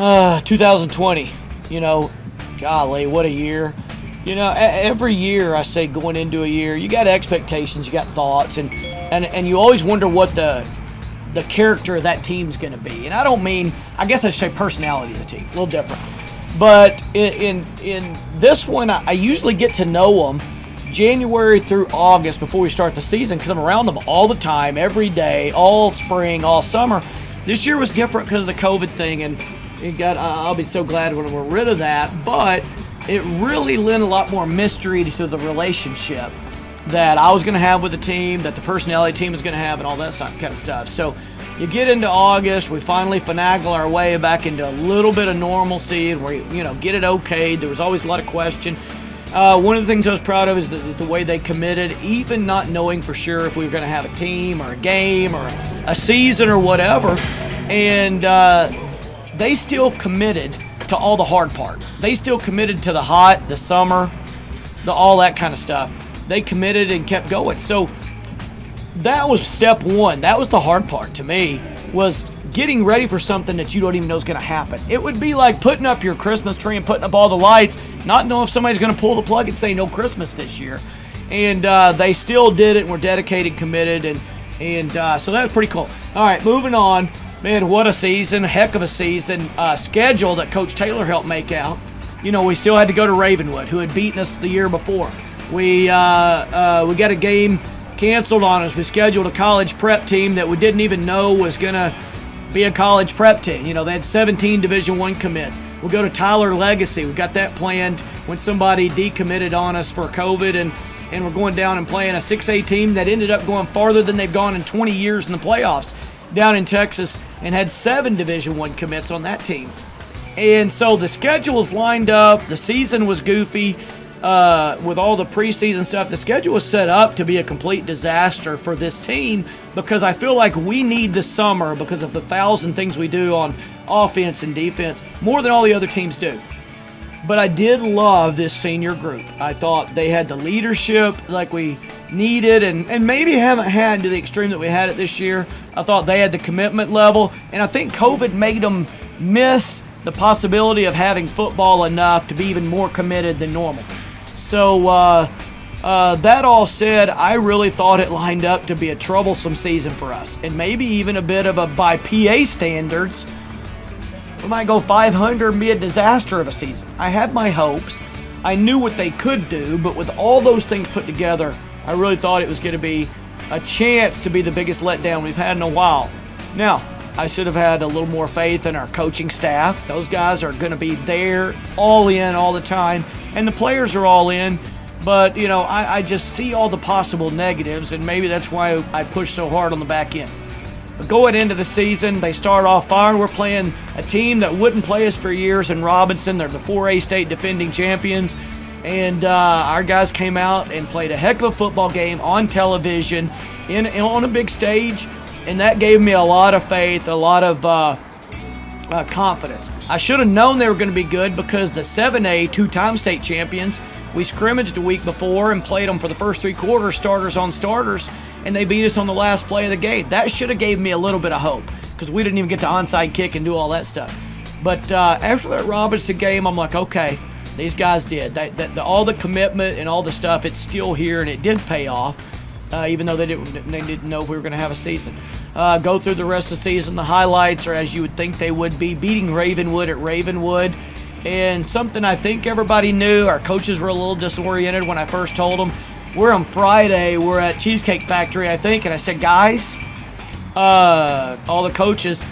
2020, golly, what a year. Every year I say going into a year, you got expectations, you got thoughts, and you always wonder what the character of that team's going to be. And I don't mean, I guess I should say personality of the team, a little different. But in this one, I usually get to know them January through August before we start the season because I'm around them all the time, every day, all spring, all summer. This year was different because of the COVID thing, and I'll be so glad when we're rid of that. But it really lent a lot more mystery to the relationship that I was going to have with the team, that the personality team was going to have, and all that kind of stuff. So you get into August, we finally finagle our way back into a little bit of normalcy, where get it okayed. There was always a lot of question. One of the things I was proud of is the way they committed, even not knowing for sure if we were going to have a team or a game or a season or whatever. And they still committed to all the hard part. They still committed to the hot, the summer, all that kind of stuff. They committed and kept going. So that was step one. That was the hard part to me, was getting ready for something that you don't even know is going to happen. It would be like putting up your Christmas tree and putting up all the lights, not knowing if somebody's going to pull the plug and say no Christmas this year. And they still did it and were dedicated, committed, and so that was pretty cool. All right, moving on. Man, what a season, heck of a season. Schedule that Coach Taylor helped make out. We still had to go to Ravenwood, who had beaten us the year before. We got a game canceled on us. We scheduled a college prep team that we didn't even know was going to be a college prep team. They had 17 Division I commits. We'll go to Tyler Legacy. We got that planned when somebody decommitted on us for COVID, and we're going down and playing a 6A team that ended up going farther than they've gone in 20 years in the playoffs down in Texas, and had 7 Division I commits on that team. And so the schedule was lined up. The season was goofy with all the preseason stuff. The schedule was set up to be a complete disaster for this team because I feel like we need the summer because of the 1,000 things we do on offense and defense, more than all the other teams do. But I did love this senior group. I thought they had the leadership like we needed and maybe haven't had to the extreme that we had it this year. I thought they had the commitment level, and I think COVID made them miss the possibility of having football enough to be even more committed than normal. So that all said, I really thought it lined up to be a troublesome season for us, and maybe even a bit of a, by PA standards, we might go 500 and be a disaster of a season. I had my hopes. I knew what they could do, but with all those things put together, I really thought it was going to be a chance to be the biggest letdown we've had in a while. Now, I should have had a little more faith in our coaching staff. Those guys are going to be there, all in, all the time, and the players are all in. But, I just see all the possible negatives, and maybe that's why I push so hard on the back end. But going into the season, they start off fine. We're playing a team that wouldn't play us for years in Robinson. They're the 4A state defending champions. And our guys came out and played a heck of a football game on television on a big stage. And that gave me a lot of faith, a lot of confidence. I should have known they were going to be good because the 7A two-time state champions, we scrimmaged a week before and played them for the first 3 quarters, starters on starters, and they beat us on the last play of the game. That should have gave me a little bit of hope because we didn't even get to onside kick and do all that stuff. But after that Robinson game, I'm like, okay, these guys did. All the commitment and all the stuff, it's still here, and it did pay off, even though they didn't know if we were going to have a season. Go through the rest of the season. The highlights are as you would think they would be, beating Ravenwood at Ravenwood. And something I think everybody knew, our coaches were a little disoriented when I first told them. We're on Friday, we're at Cheesecake Factory, I think, and I said, guys, all the coaches,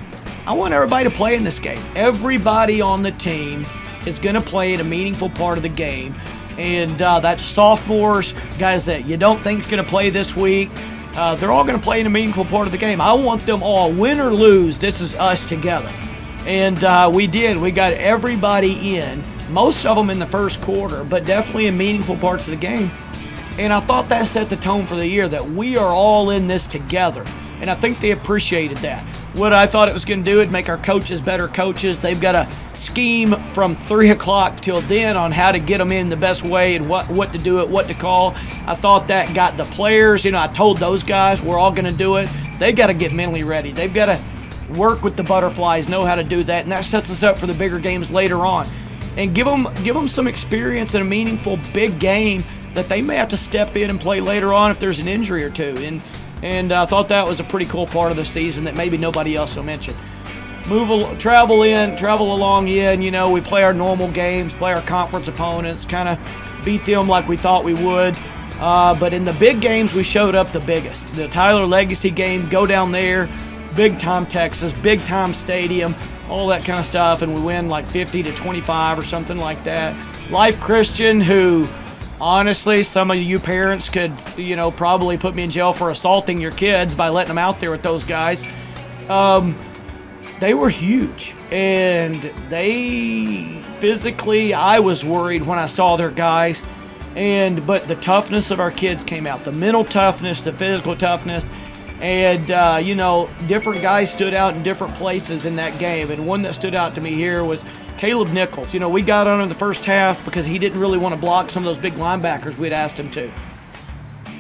I want everybody to play in this game. Everybody on the team is going to play in a meaningful part of the game. And that's sophomores, guys that you don't think is going to play this week. They're all going to play in a meaningful part of the game. I want them all, win or lose, this is us together. And we did. We got everybody in, most of them in the first quarter, but definitely in meaningful parts of the game. And I thought that set the tone for the year, that we are all in this together. And I think they appreciated that. What I thought it was going to do, it'd make our coaches better coaches. They've got a scheme from 3 o'clock till then on how to get them in the best way and what to do it, what to call. I thought that got the players, I told those guys we're all going to do it. They've got to get mentally ready. They've got to work with the butterflies, know how to do that, and that sets us up for the bigger games later on. And give them some experience in a meaningful big game that they may have to step in and play later on if there's an injury or two. And I thought that was a pretty cool part of the season that maybe nobody else will mention. Travel along in, we play our normal games, play our conference opponents, kind of beat them like we thought we would. But in the big games, we showed up the biggest. The Tyler Legacy game, go down there, big-time Texas, big-time stadium, all that kind of stuff, and we win like 50-25 or something like that. Life Christian, who honestly, some of you parents could, probably put me in jail for assaulting your kids by letting them out there with those guys. They were huge, and they physically, I was worried when I saw their guys, but the toughness of our kids came out, the mental toughness, the physical toughness, and different guys stood out in different places in that game, and one that stood out to me here was Caleb Nichols. We got on in the first half because he didn't really want to block some of those big linebackers we'd asked him to.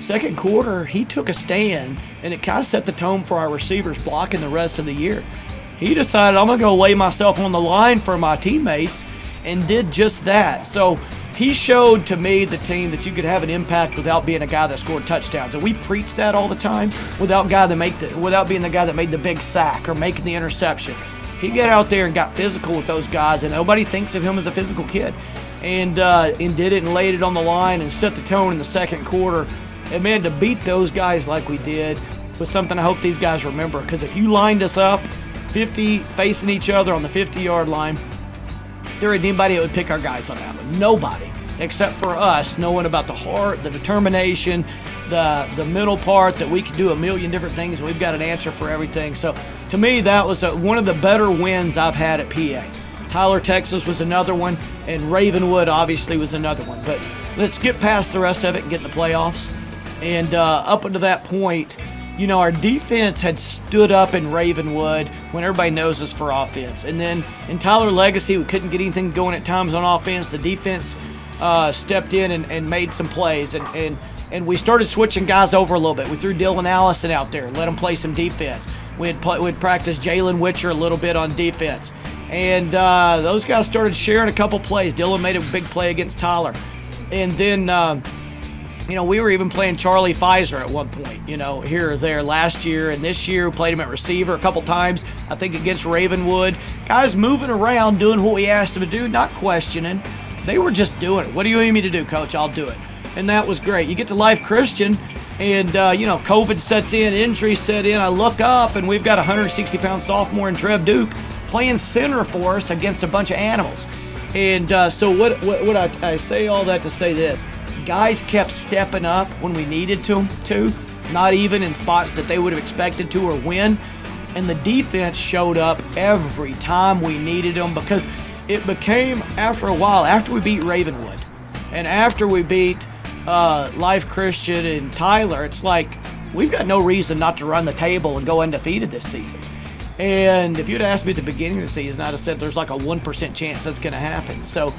Second quarter, he took a stand, and it kind of set the tone for our receivers blocking the rest of the year. He decided, I'm going to go lay myself on the line for my teammates, and did just that. So he showed to me, the team, that you could have an impact without being a guy that scored touchdowns. And we preach that all the time, without being the guy that made the big sack or making the interception. He got out there and got physical with those guys, and nobody thinks of him as a physical kid. And did it and laid it on the line and set the tone in the second quarter. And man, to beat those guys like we did was something I hope these guys remember. Because if you lined us up 50 facing each other on the 50-yard line, there ain't anybody that would pick our guys on that one. Nobody, except for us, knowing about the heart, the determination, the middle part, that we can do a million different things and we've got an answer for everything. So to me, that was one of the better wins I've had at PA. Tyler, Texas was another one, and Ravenwood obviously was another one. But let's get past the rest of it and get in the playoffs. And up until that point, our defense had stood up in Ravenwood when everybody knows us for offense. And then in Tyler Legacy, we couldn't get anything going at times on offense. The defense stepped in and made some plays. And we started switching guys over a little bit. We threw Dylan Allison out there and let him play some defense. We'd practiced Jalen Witcher a little bit on defense. And those guys started sharing a couple plays. Dylan made a big play against Tyler. And then we were even playing Charlie Pfizer at one point, here or there last year. And this year we played him at receiver a couple times, I think against Ravenwood. Guys moving around, doing what we asked them to do, not questioning. They were just doing it. What do you need me to do, Coach? I'll do it. And that was great. You get to Life Christian, and, COVID sets in, injuries set in. I look up, and we've got a 160-pound sophomore in Trev Duke playing center for us against a bunch of animals. And so what I say all that to say this. Guys kept stepping up when we needed to, not even in spots that they would have expected to or win. And the defense showed up every time we needed them, because it became, after a while, after we beat Ravenwood and after we beat Life Christian and Tyler, it's like we've got no reason not to run the table and go undefeated this season. And if you'd asked me at the beginning of the season, I'd have said there's like a 1% chance that's going to happen. So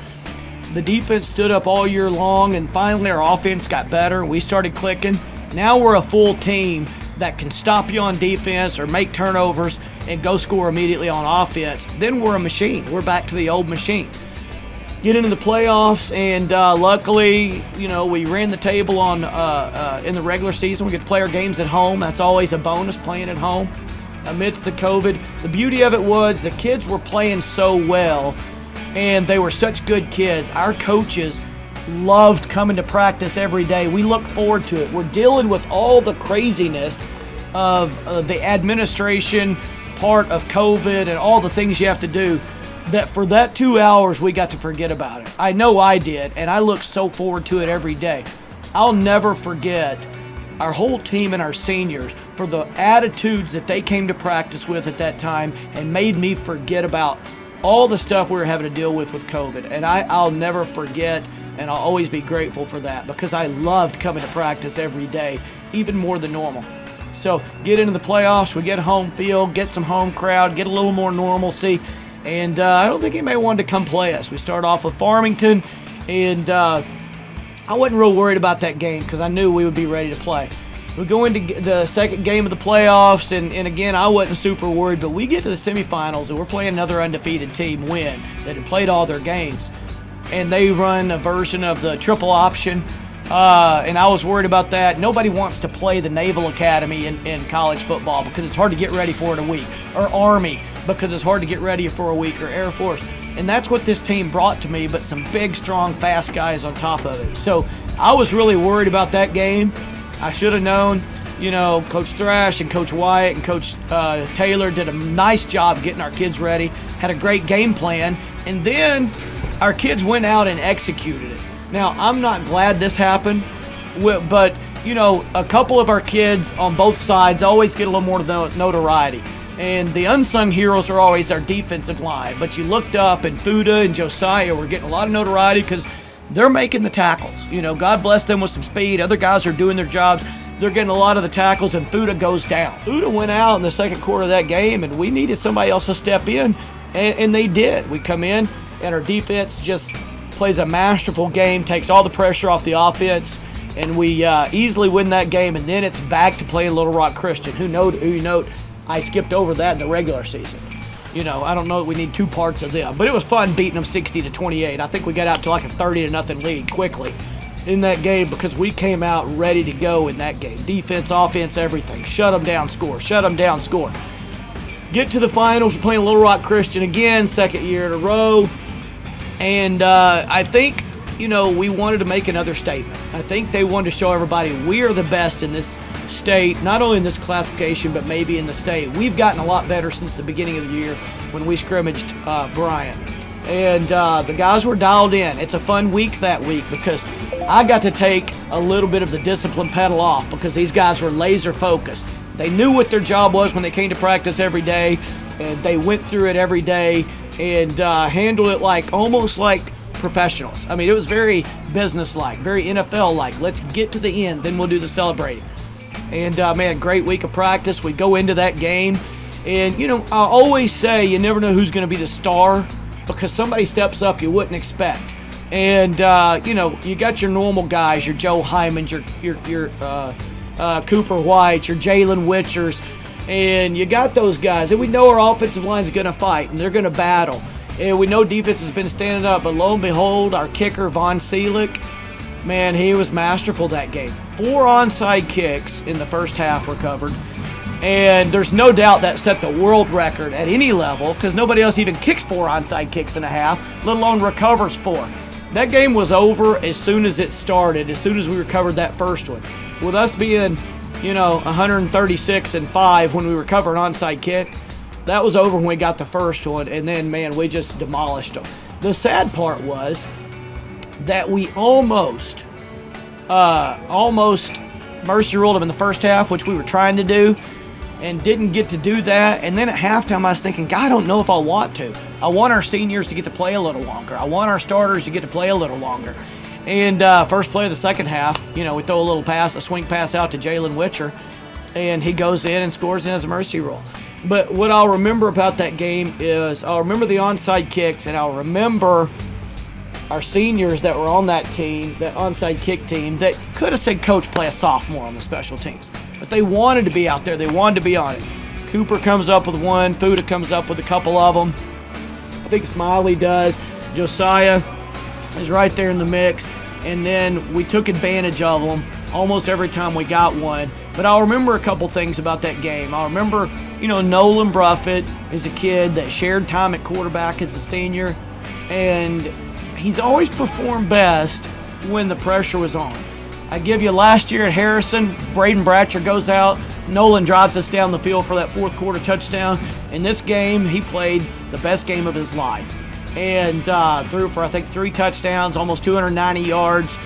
the defense stood up all year long, and finally our offense got better. We started clicking. Now we're a full team that can stop you on defense or make turnovers and go score immediately on offense. Then we're a machine. We're back to the old machine. Get into the playoffs, and luckily, we ran the table on in the regular season. We get to play our games at home. That's always a bonus, playing at home amidst the COVID. The beauty of it was the kids were playing so well, and they were such good kids. Our coaches loved coming to practice every day. We look forward to it. We're dealing with all the craziness of the administration part of COVID and all the things you have to do, that for that 2 hours we got to forget about it. I know I did, and I look so forward to it every day. I'll never forget our whole team and our seniors for the attitudes that they came to practice with at that time and made me forget about all the stuff we were having to deal with COVID. And I'll never forget, and I'll always be grateful for that, because I loved coming to practice every day, even more than normal. So get into the playoffs, we get home field, get some home crowd, get a little more normalcy. And I don't think anybody wanted to come play us. We start off with Farmington, and I wasn't real worried about that game because I knew we would be ready to play. We go into the second game of the playoffs, and again, I wasn't super worried, but we get to the semifinals, and we're playing another undefeated team, Win, that had played all their games. And they run a version of the triple option, and I was worried about that. Nobody wants to play the Naval Academy in college football because it's hard to get ready for it a week, or Army because it's hard to get ready for a week, or Air Force. And that's what this team brought to me, but some big, strong, fast guys on top of it. So I was really worried about that game. I should have known. Coach Thrash and Coach Wyatt and Coach Taylor did a nice job getting our kids ready, had a great game plan, and then our kids went out and executed it. Now, I'm not glad this happened, but, a couple of our kids on both sides always get a little more notoriety. And the unsung heroes are always our defensive line. But you looked up, and Fuda and Josiah were getting a lot of notoriety because they're making the tackles. God bless them with some speed. Other guys are doing their jobs. They're getting a lot of the tackles, and Fuda goes down. Fuda went out in the second quarter of that game, and we needed somebody else to step in, and they did. We come in, and our defense just plays a masterful game, takes all the pressure off the offense, and we easily win that game. And then it's back to playing Little Rock Christian. Who note I skipped over that in the regular season. I don't know that we need two parts of them, but it was fun beating them 60-28. I think we got out to like a 30-0 lead quickly in that game because we came out ready to go in that game. Defense, offense, everything. Shut them down, score. Shut them down, score. Get to the finals. We're playing Little Rock Christian again, second year in a row. And I think, we wanted to make another statement. I think they wanted to show everybody we are the best in this state, not only in this classification, but maybe in the state. We've gotten a lot better since the beginning of the year when we scrimmaged Bryant. And the guys were dialed in. It's a fun week that week because I got to take a little bit of the discipline pedal off because these guys were laser focused. They knew what their job was when they came to practice every day, and they went through it every day and handled it almost like professionals. I mean, it was very business-like, very NFL-like. Let's get to the end, then we'll do the celebrating. And, man, great week of practice. We go into that game. And, I always say you never know who's going to be the star because somebody steps up you wouldn't expect. And, you got your normal guys, your Joe Hymans, your Cooper White, your Jalen Witchers. And you got those guys. And we know our offensive line is going to fight, and they're going to battle. And we know defense has been standing up. But lo and behold, our kicker, Von Seelick, man, he was masterful that game. 4 onside kicks in the first half recovered. And there's no doubt that set the world record at any level because nobody else even kicks 4 onside kicks in a half, let alone recovers 4. That game was over as soon as it started, as soon as we recovered that first one. With us being, 136-5 when we recovered an onside kick, that was over when we got the first one. And then, man, we just demolished them. The sad part was that we almost Mercer ruled them in the first half, which we were trying to do, and didn't get to do that. And then at halftime, I was thinking, God, I don't know if I want to. I want our seniors to get to play a little longer. I want our starters to get to play a little longer. And first play of the second half, we throw a swing pass out to Jalen Witcher, and he goes in and scores in as a mercy rule. But what I'll remember about that game is I'll remember the onside kicks, and I'll remember our seniors that were on that team, that onside kick team, that could have said, Coach, play a sophomore on the special teams. But they wanted to be out there. They wanted to be on it. Cooper comes up with one. Fuda comes up with a couple of them. I think Smiley does. Josiah is right there in the mix. And then we took advantage of them almost every time we got one. But I'll remember a couple things about that game. I'll remember, Nolan Bruffett is a kid that shared time at quarterback as a senior. And he's always performed best when the pressure was on. I give you last year at Harrison, Braden Bratcher goes out. Nolan drives us down the field for that fourth quarter touchdown. In this game, he played the best game of his life. And threw for, I think, 3 touchdowns, almost 290 yards.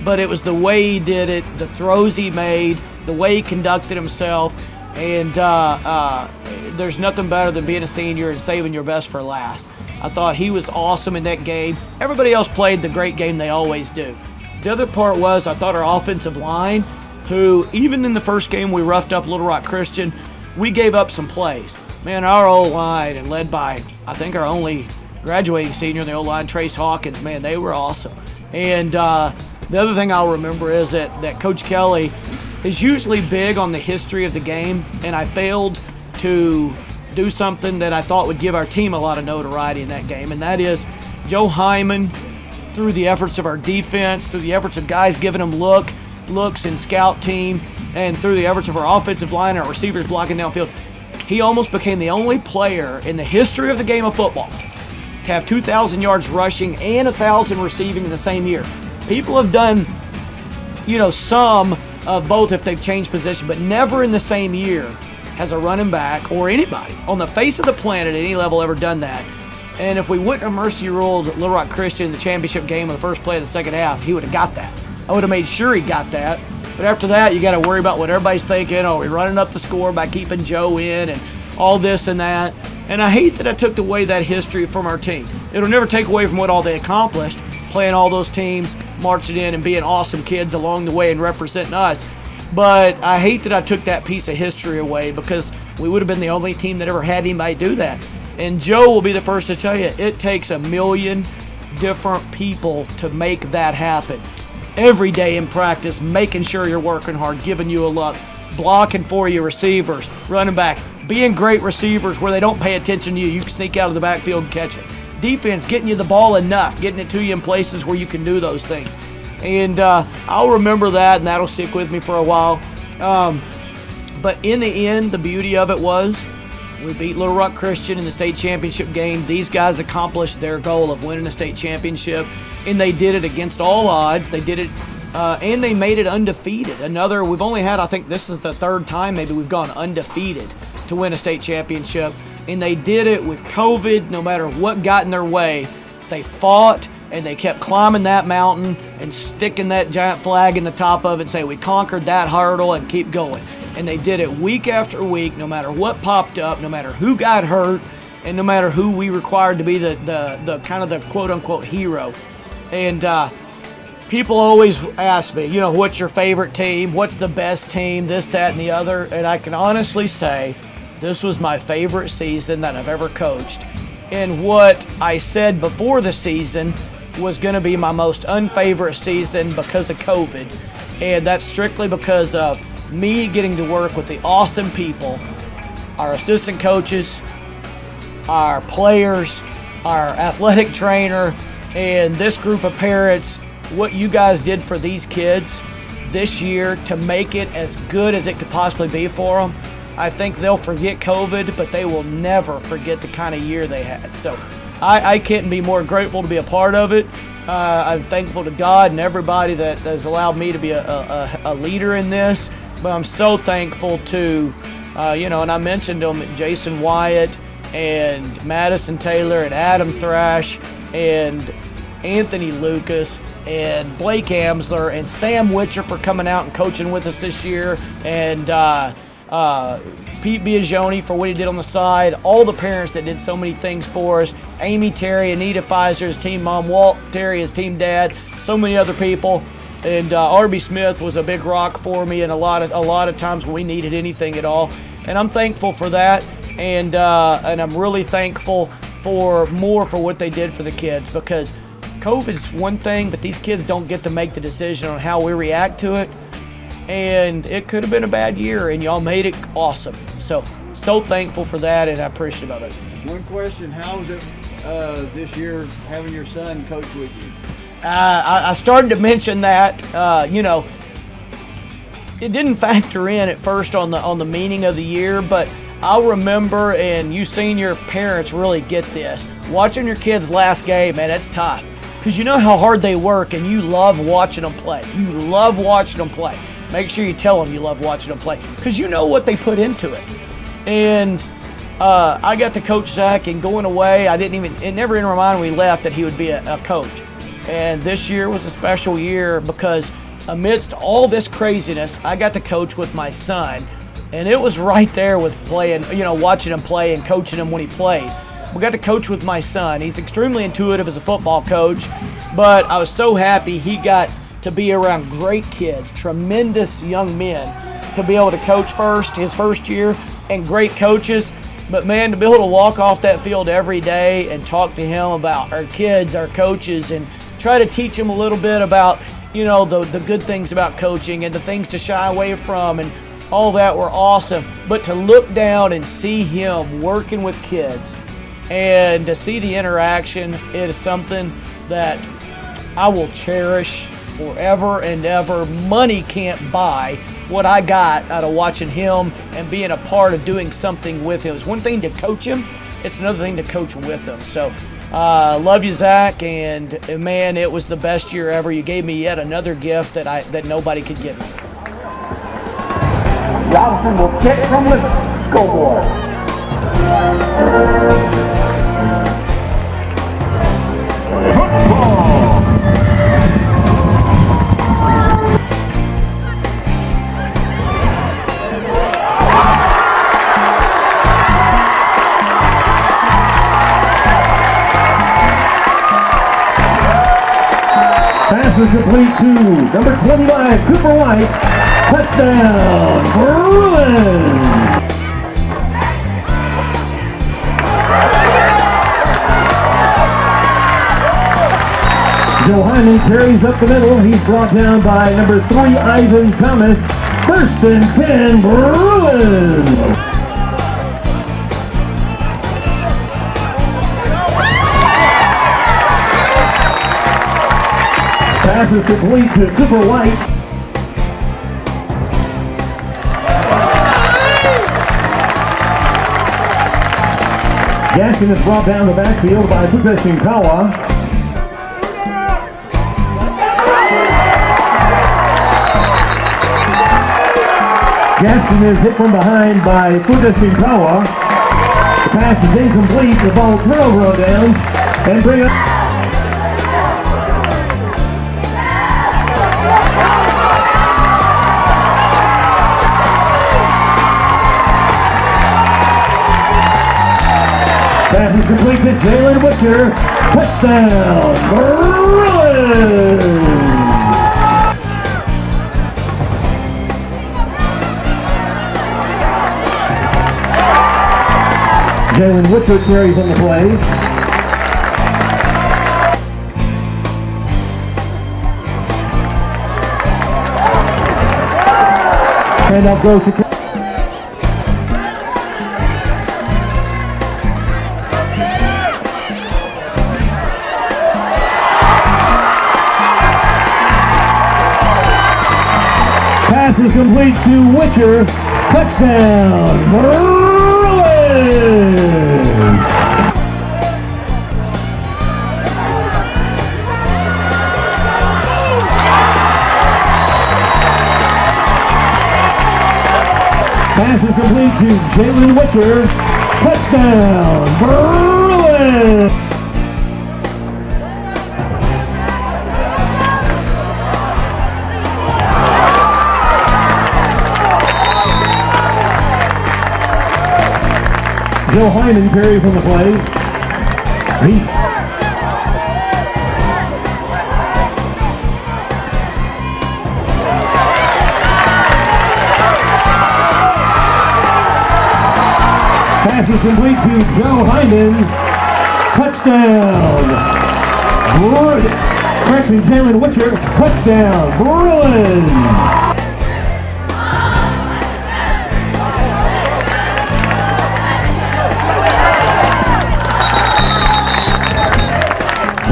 But it was the way he did it, the throws he made, the way he conducted himself. And there's nothing better than being a senior and saving your best for last. I thought he was awesome in that game. Everybody else played the great game they always do. The other part was I thought our offensive line, who even in the first game we roughed up Little Rock Christian, we gave up some plays. Man, our O-line, and led by, I think, our only graduating senior in the O-line, Trace Hawkins, man, they were awesome. And the other thing I'll remember is that Coach Kelly, is usually big on the history of the game, and I failed to do something that I thought would give our team a lot of notoriety in that game, and that is Joe Hyman, through the efforts of our defense, through the efforts of guys giving them looks and scout team, and through the efforts of our offensive line and our receivers blocking downfield, he almost became the only player in the history of the game of football to have 2,000 yards rushing and 1,000 receiving in the same year. People have done, some of both if they've changed position, but never in the same year has a running back or anybody on the face of the planet at any level ever done that. And if we wouldn't have Mercy ruled Little Rock Christian in the championship game on the first play of the second half, he would have got that. I would have made sure he got that. But after that, you got to worry about what everybody's thinking. Oh, we're running up the score by keeping Joe in and all this and that. And I hate that I took away that history from our team. It'll never take away from what all they accomplished, playing all those teams, marching in and being awesome kids along the way and representing us. But I hate that I took that piece of history away, because we would have been the only team that ever had anybody do that. And Joe will be the first to tell you, it takes a million different people to make that happen. Every day in practice, making sure you're working hard, giving you a look, blocking for your receivers, running back, being great receivers where they don't pay attention to you. You can sneak out of the backfield and catch it. Defense, getting you the ball enough, getting it to you in places where you can do those things. And I'll remember that, and that'll stick with me for a while. But in the end, the beauty of it was we beat Little Rock Christian in the state championship game. These guys accomplished their goal of winning a state championship, and they did it against all odds. They did it, and they made it undefeated. We've only had, I think this is the third time maybe we've gone undefeated to win a state championship. And they did it with COVID. No matter what got in their way, they fought, and they kept climbing that mountain and sticking that giant flag in the top of it and say, we conquered that hurdle, and keep going. And they did it week after week, no matter what popped up, no matter who got hurt, and no matter who we required to be the kind of the quote-unquote hero. And people always ask me, what's your favorite team? What's the best team? This, that, and the other. And I can honestly say this was my favorite season that I've ever coached. And what I said before the season was going to be my most unfavorite season because of COVID. And that's strictly because of me getting to work with the awesome people, our assistant coaches, our players, our athletic trainer, and this group of parents. What you guys did for these kids this year to make it as good as it could possibly be for them. I think they'll forget COVID, but they will never forget the kind of year they had. So I couldn't be more grateful to be a part of it. I'm thankful to God and everybody that has allowed me to be a leader in this. But I'm so thankful to, and I mentioned them, Jason Wyatt and Madison Taylor and Adam Thrash and Anthony Lucas and Blake Amsler and Sam Witcher for coming out and coaching with us this year, and Pete Biagioni for what he did on the side, all the parents that did so many things for us, Amy Terry, Anita Pfizer, his team mom, Walt Terry, his team dad, so many other people. And R.B. Smith was a big rock for me, and a lot of times when we needed anything at all. And I'm thankful for that, and I'm really thankful for what they did for the kids, because COVID's one thing, but these kids don't get to make the decision on how we react to it. And it could have been a bad year, and y'all made it awesome. So thankful for that, and I appreciate it. One question: how was it this year having your son coach with you? I started to mention that. It didn't factor in at first on the meaning of the year, but I'll remember, and you senior parents really get this. Watching your kids' last game, man, that's tough, because you know how hard they work, and you love watching them play. You love watching them play. Make sure you tell them you love watching them play, because you know what they put into it. And I got to coach Zach, and going away, it never entered my mind when we left that he would be a coach. And this year was a special year because amidst all this craziness, I got to coach with my son. And it was right there with playing, watching him play and coaching him when he played. We got to coach with my son. He's extremely intuitive as a football coach, but I was so happy he got to be around great kids, tremendous young men, to be able to coach his first year, and great coaches. But man, to be able to walk off that field every day and talk to him about our kids, our coaches, and try to teach him a little bit about, you know, the good things about coaching and the things to shy away from and all that were awesome. But to look down and see him working with kids and to see the interaction, it is something that I will cherish forever and ever. Money can't buy what I got out of watching him and being a part of doing something with him. It's one thing to coach him, it's another thing to coach with him. So love you, Zach, and man, it was the best year ever. You gave me yet another gift that nobody could give me. Johnson will kick from the scoreboard. Football. Pass is complete to number 25, Cooper White. Touchdown, Bruins! Joe Hyman carries up the middle. He's brought down by number 3, Ivan Thomas. First and 10, Bruins! Pass is complete to Cooper White. Jackson is brought down the backfield by Puka Shinkawa. Jackson is hit from behind by Puka Shinkawa. The pass is incomplete. The ball turnover on downs and bring up. Pass is complete to Jalen Witcher. Touchdown, Bruins! Jalen Witcher carries on the play. And up goes to pass is complete to Witcher. Touchdown, Bruins! Pass is complete to Jalen Witcher. Touchdown, Bruins! Joe Hyman carries on the play. Pass is complete to Joe Hyman. Touchdown. Correction, Jalen Witcher. Touchdown. Bruins.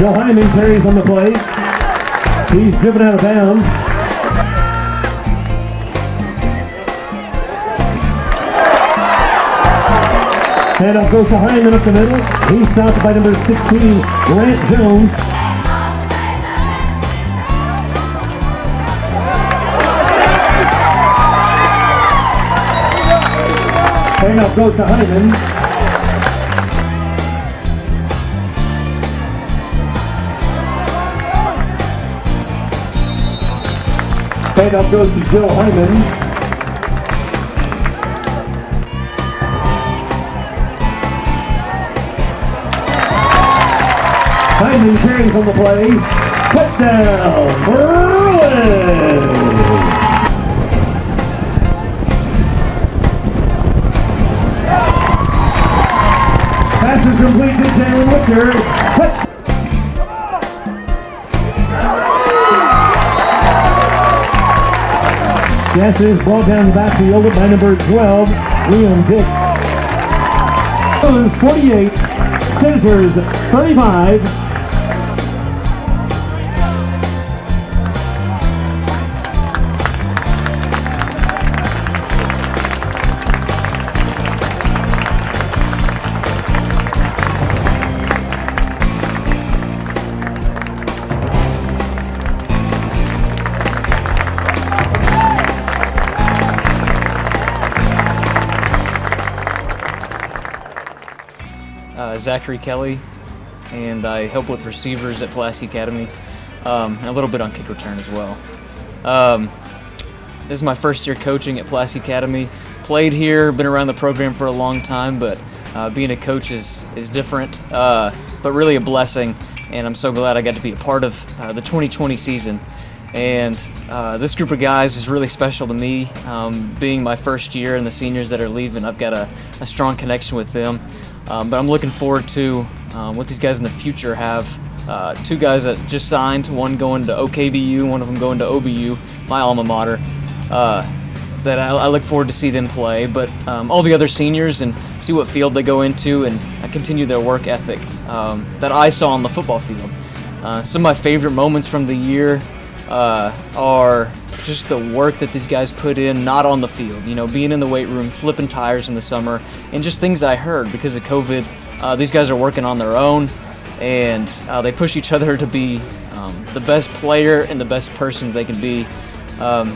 Joe Hyman carries on the play. He's driven out of bounds. And up goes to Hyman up the middle. He's stopped by number 16, Grant Jones. And up goes to Hyman. And up goes to Joe Hyman. Hyman carries on the play. Touchdown, Bruins! Pass is complete to Jalen Witcher. Touchdown! Yes, it is brought down the backfield by number 12, Liam Dick. 48, Senators 35. Zachary Kelly, and I help with receivers at Pulaski Academy, and a little bit on kick return as well. This is my first year coaching at Pulaski Academy. Played here, been around the program for a long time, but being a coach is different, but really a blessing, and I'm so glad I got to be a part of the 2020 season. And this group of guys is really special to me. Being my first year and the seniors that are leaving, I've got a strong connection with them. But I'm looking forward to what these guys in the future have. Two guys that just signed, one going to OKBU, one of them going to OBU, my alma mater, that I look forward to see them play. But all the other seniors and see what field they go into and continue their work ethic that I saw on the football field. Some of my favorite moments from the year are just the work that these guys put in, not on the field, being in the weight room, flipping tires in the summer, and just things I heard because of COVID. These guys are working on their own, and they push each other to be the best player and the best person they can be.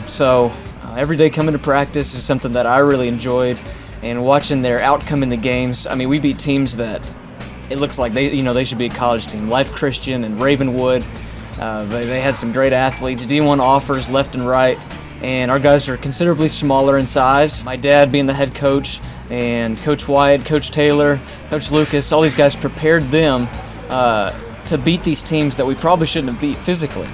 So every day coming to practice is something that I really enjoyed, and watching their outcome in the games. I mean, we beat teams that it looks like they should be a college team. Life Christian and Ravenwood. They had some great athletes, D1 offers left and right, and our guys are considerably smaller in size. My dad being the head coach, and Coach Wyatt, Coach Taylor, Coach Lucas, all these guys prepared them to beat these teams that we probably shouldn't have beat physically,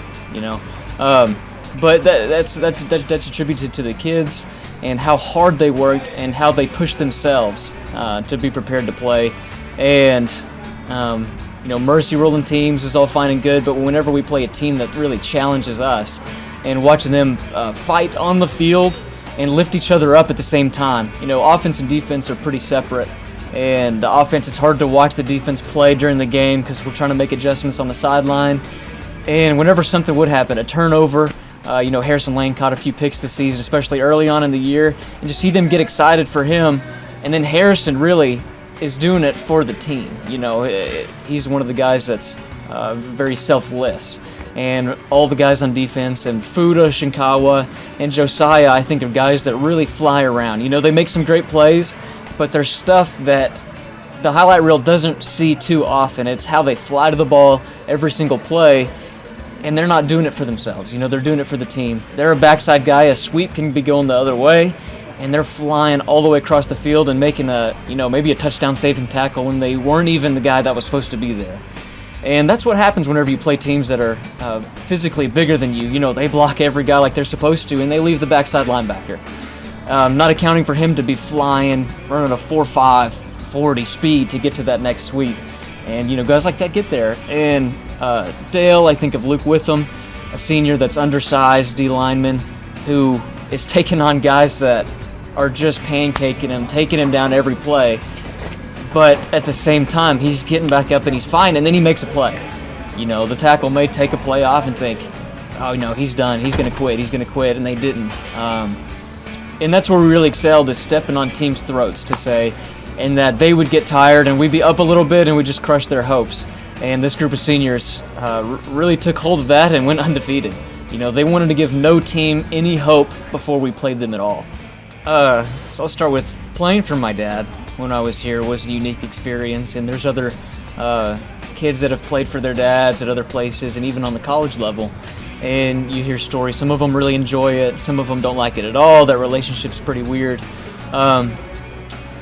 But that's attributed to the kids and how hard they worked and how they pushed themselves to be prepared to play. And Mercy rolling teams is all fine and good, but whenever we play a team that really challenges us, and watching them fight on the field and lift each other up at the same time. Offense and defense are pretty separate, and the offense, it's hard to watch the defense play during the game because we're trying to make adjustments on the sideline. And whenever something would happen, a turnover, Harrison Lane caught a few picks this season, especially early on in the year, and just see them get excited for him, and then Harrison really is doing it for the team. He's one of the guys that's very selfless. And all the guys on defense, and Fuda, Shinkawa, and Josiah, I think, are guys that really fly around. They make some great plays, but there's stuff that the highlight reel doesn't see too often. It's how they fly to the ball every single play, and they're not doing it for themselves. They're doing it for the team. They're a backside guy. A sweep can be going the other way, and they're flying all the way across the field and making maybe a touchdown saving tackle when they weren't even the guy that was supposed to be there. And that's what happens whenever you play teams that are physically bigger than you. They block every guy like they're supposed to, and they leave the backside linebacker. Not accounting for him to be flying, running a 4.5, 40 speed to get to that next sweep. And, guys like that get there. And Dale, I think of Luke Witham, a senior that's undersized D lineman who is taking on guys that are just pancaking him, taking him down every play. But at the same time, he's getting back up and he's fine, and then he makes a play. The tackle may take a play off and think, oh, no, he's done. He's going to quit, and they didn't. And that's where we really excelled, is stepping on teams' throats to say, and that they would get tired and we'd be up a little bit and we'd just crush their hopes. And this group of seniors really took hold of that and went undefeated. They wanted to give no team any hope before we played them at all. So I'll start with playing for my dad when I was here was a unique experience, and there's other kids that have played for their dads at other places and even on the college level, and you hear stories. Some of them really enjoy it, some of them don't like it at all. That relationship's pretty weird. And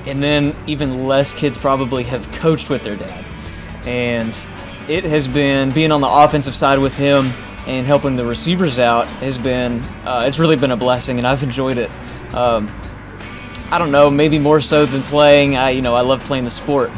then even less kids probably have coached with their dad, and it has been, being on the offensive side with him and helping the receivers out has been, it's really been a blessing, and I've enjoyed it. I don't know, maybe more so than playing. I love playing the sport,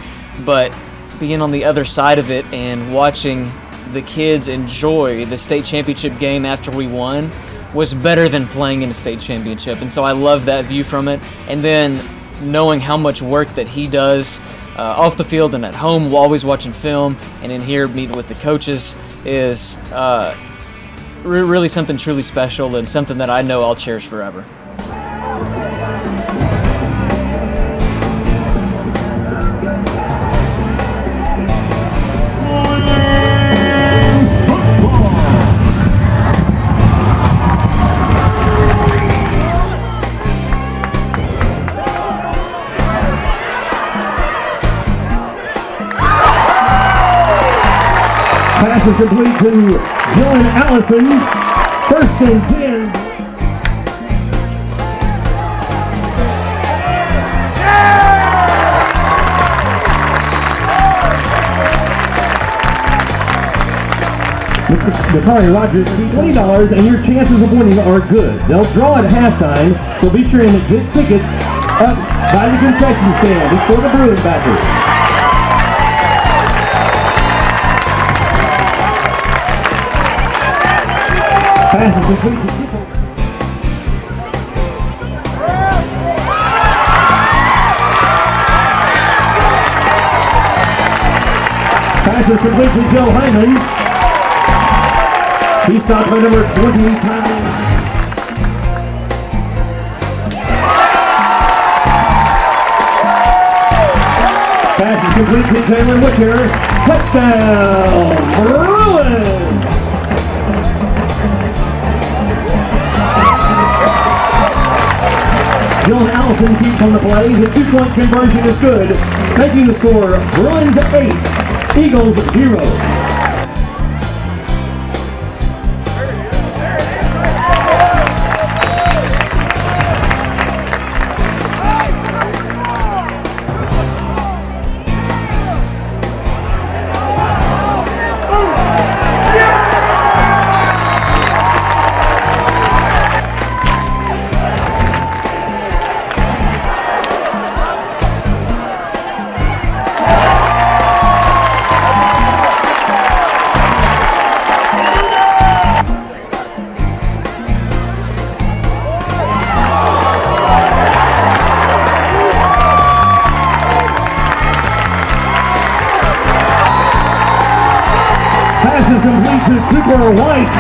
but being on the other side of it and watching the kids enjoy the state championship game after we won was better than playing in a state championship. And so I love that view from it. And then knowing how much work that he does off the field and at home while always watching film, and in here meeting with the coaches is really something truly special and something that I know I'll cherish forever. Pass is complete to Dylan Allison. First and 10. Bakari Rogers, $20, and your chances of winning are good. They'll draw at halftime, so be sure and get tickets up by the concession stand. It's for the Bruin backers. Pass is complete to Nichols. Pass is complete to Joe Hyman. He's stopped by number 20, Tyler. Pass is complete to Taylor Wicker. Touchdown, Bruins! Dylan Allison keeps on the play. The two-point conversion is good, making the score Bruins 8, Eagles 0. Complete to Cooper White.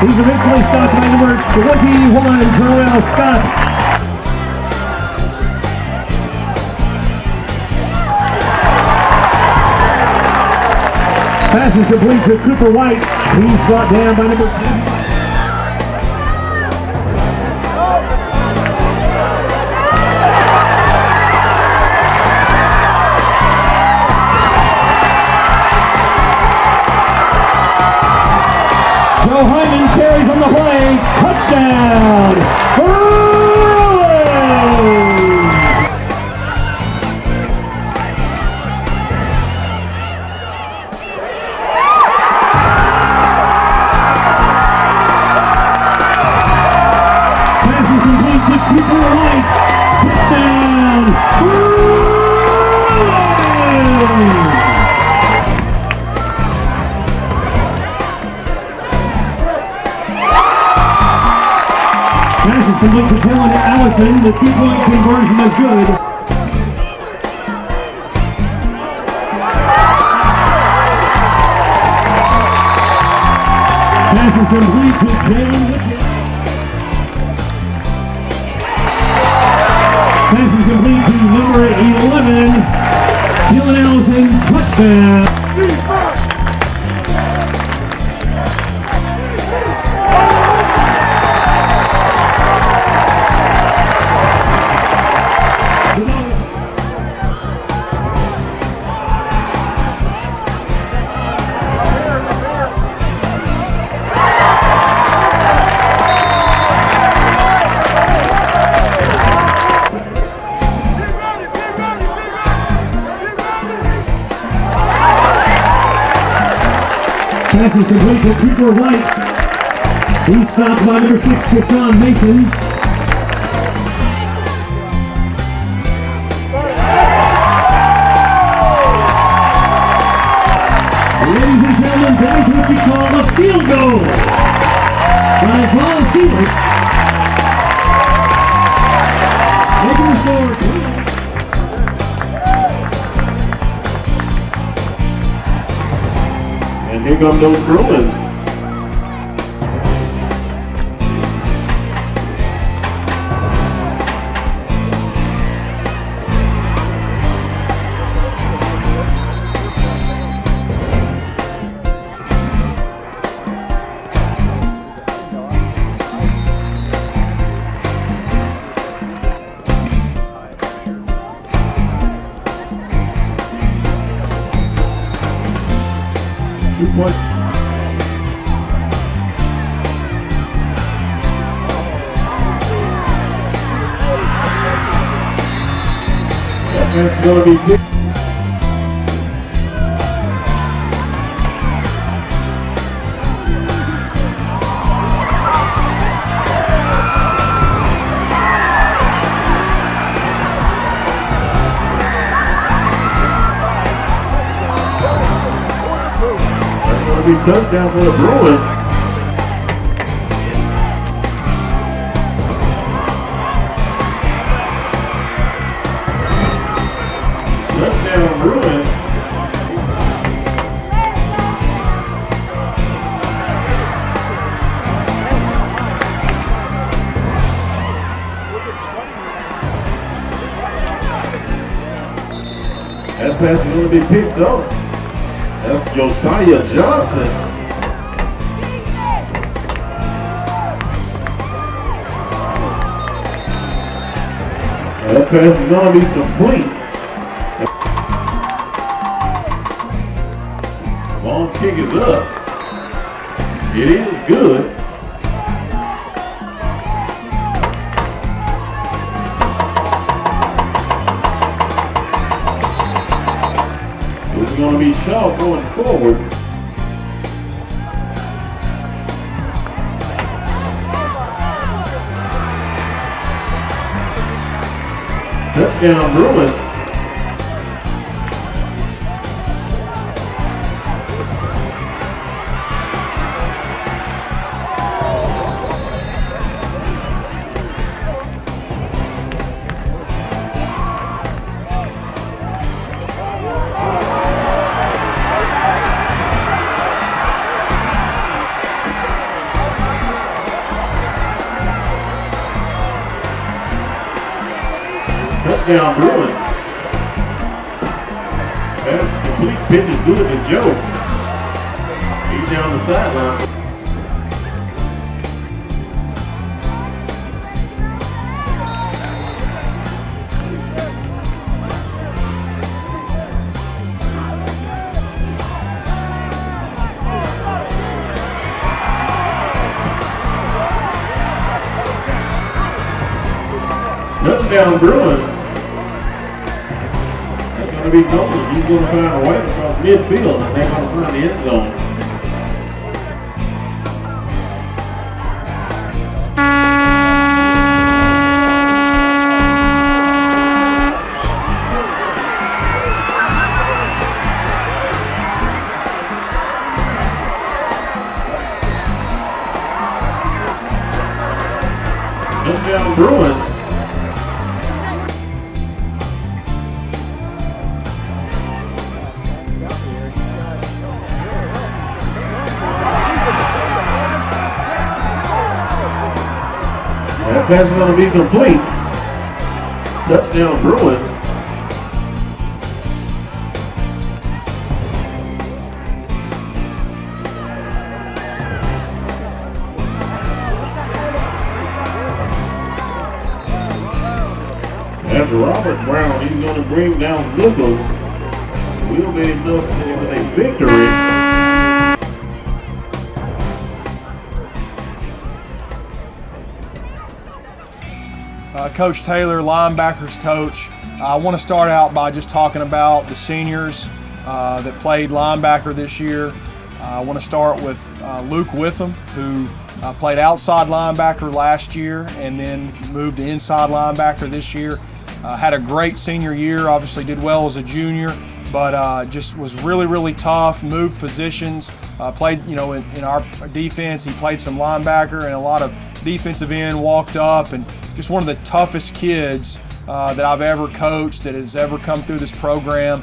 He's eventually stopped by number 21, Joel Scott. Pass is complete to Cooper White. He's brought down by number 10. Joe Hyman carries on the play. Touchdown! Bruins! Pass is complete to Cooper White. Touchdown! Bruins! Pass is complete to Dylan Allison. The two-point conversion is good. Pass is complete to Jalen Wickett. Pass is complete to number 11, Dylan Allison. Touchdown. Pass is complete to Cooper White. He's stopped by number 6, Deshaun Mason. Ladies and gentlemen, that is what you call a field goal. By receivers. Making the score. And here come those Bruins. That's going to be big. That's going to be touchdown for the Bruins. Touchdown Bruins. That pass is going to be picked up. That's Josiah Johnson. That pass is going to be complete. Long kick is up. It is good. It's going to be Shaw going forward. Touchdown Bruins. Touchdown Bruins. That complete pitch is good to Joe. He's down the sideline. Touchdown Bruins. That's going to be Nichols. He's going to find a way across midfield and they're going to find the end zone. Touchdown Bruins. That pass is going to be complete. Touchdown Bruins. That's Robert Brown. He's going to bring down Nichols. Will be enough for a victory. Coach Taylor, linebackers coach. I want to start out by just talking about the seniors that played linebacker this year. I want to start with Luke Witham, who played outside linebacker last year and then moved to inside linebacker this year. Had a great senior year, obviously did well as a junior, but just was really, really tough, moved positions, played, in our defense, he played some linebacker and a lot of defensive end, walked up, and just one of the toughest kids that I've ever coached, that has ever come through this program.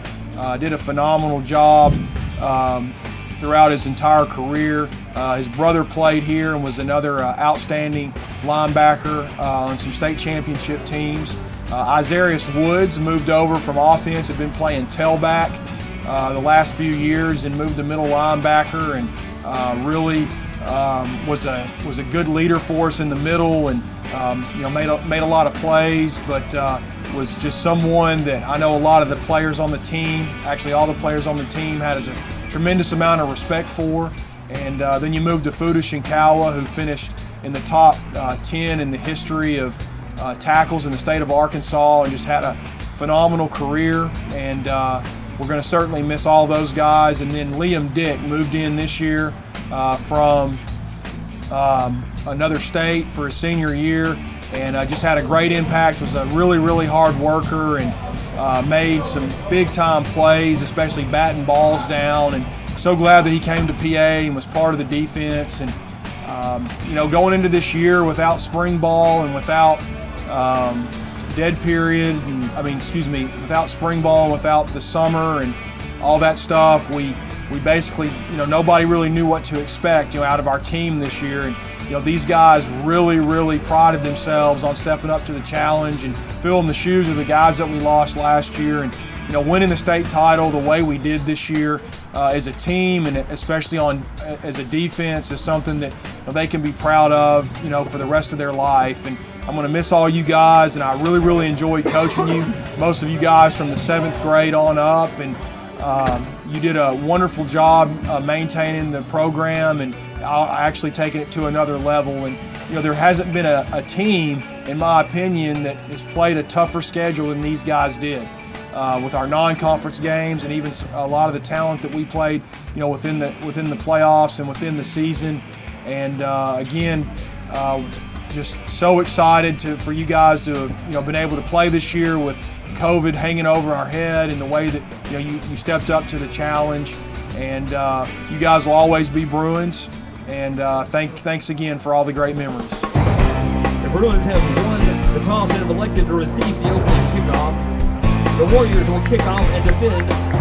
Did a phenomenal job throughout his entire career. His brother played here and was another outstanding linebacker on some state championship teams. Isarius Woods moved over from offense, had been playing tailback the last few years and moved to middle linebacker, and really was a good leader for us in the middle, and made a lot of plays, but was just someone that I know a lot of the players on the team, actually all the players on the team, had a tremendous amount of respect for. And then you moved to Fuda Shinkawa, who finished in the top 10 in the history of tackles in the state of Arkansas, and just had a phenomenal career. And we're going to certainly miss all those guys. And then Liam Dick moved in this year from another state for his senior year, and just had a great impact, was a really, really hard worker, and made some big time plays, especially batting balls down. And so glad that he came to PA and was part of the defense. And going into this year without spring ball and without dead period, without spring ball and without the summer and all that stuff, we basically, nobody really knew what to expect, out of our team this year. And these guys really, really prided themselves on stepping up to the challenge and filling the shoes of the guys that we lost last year. And winning the state title the way we did this year as a team, and especially as a defense, is something that they can be proud of, for the rest of their life. And I'm going to miss all you guys, and I really, really enjoyed coaching you. Most of you guys from the 7th grade on up, and you did a wonderful job maintaining the program and actually taking it to another level. And there hasn't been a team, in my opinion, that has played a tougher schedule than these guys did. With our non-conference games, and even a lot of the talent that we played, within the playoffs and within the season. And again, just so excited for you guys to have been able to play this year with COVID hanging over our head, and the way that you stepped up to the challenge. And you guys will always be Bruins. And thanks again for all the great memories. The Bruins have won the toss and have elected to receive the opening kickoff. The Warriors will kick off and defend.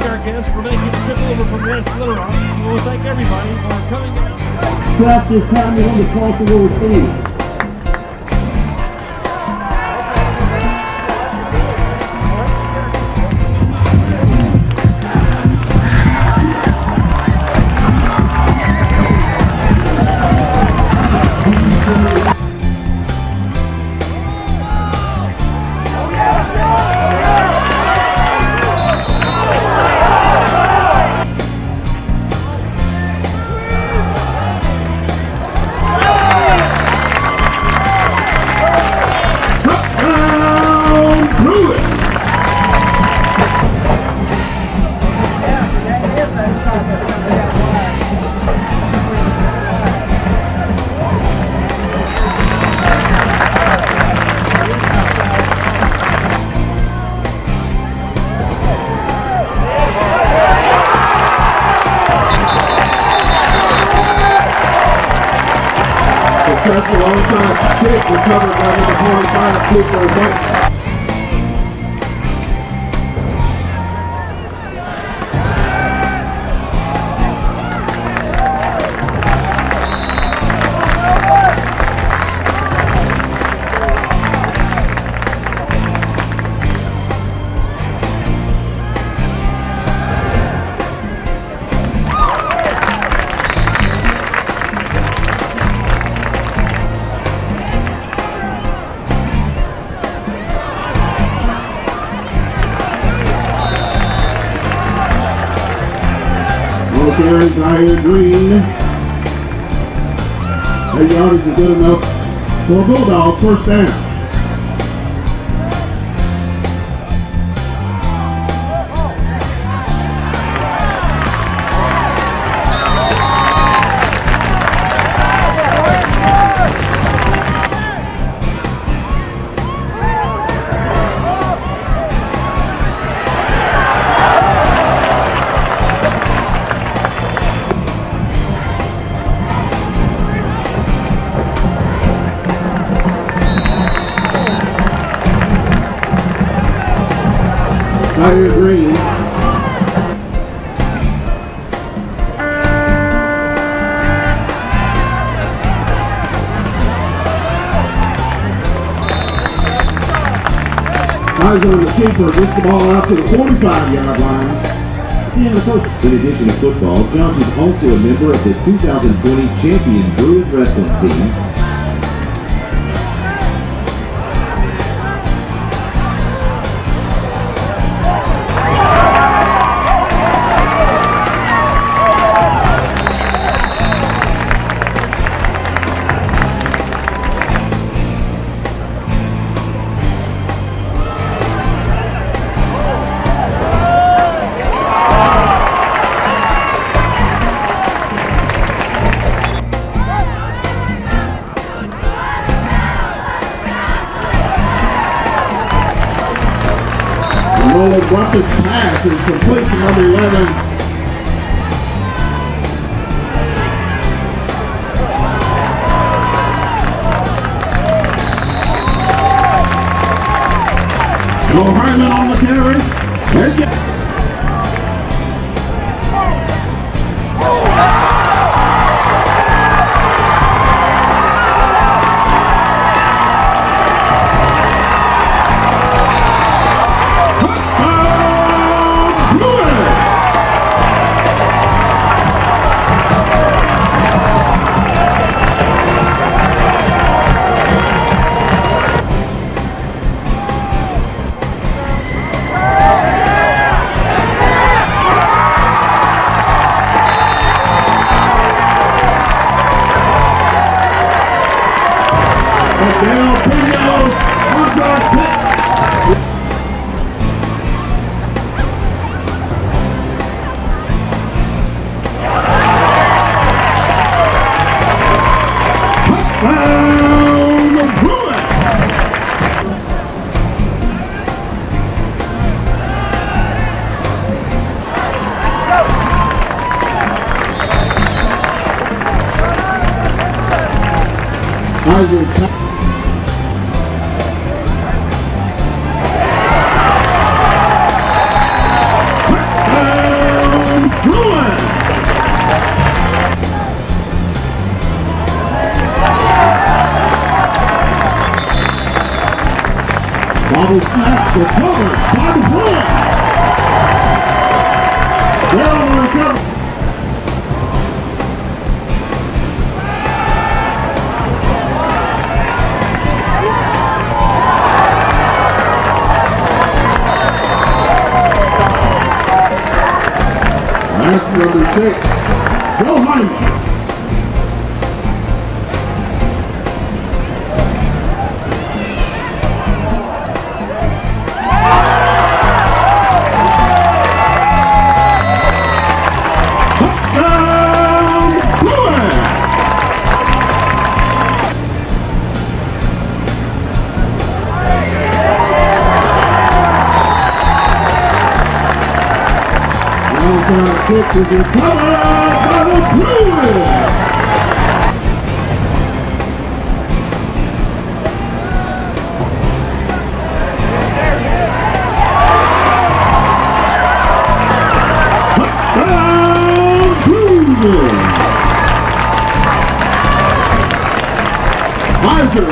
our guests for making the trip over from West Little Rock. We want to thank everybody for coming out. Throughout this time, we want to call for your receive. Successful onside kick recovered by number 45, Cooper White. Carries Iron Green. Their yardage is good enough for a Bulldog first down. Iron Green. Eyes on the keeper, gets the ball out to the 45-yard line. In addition to football, Johnson is also a member of the 2020 champion Bruins wrestling team. Rush's pass is complete to number 11. Hyman on the carry. There's it. Nichols snap recovered by the Bruins. They're on the recovery. That's number 6. Go Hyman. Kick is recovered by the Bruins. Touchdown Bruins. Mercer.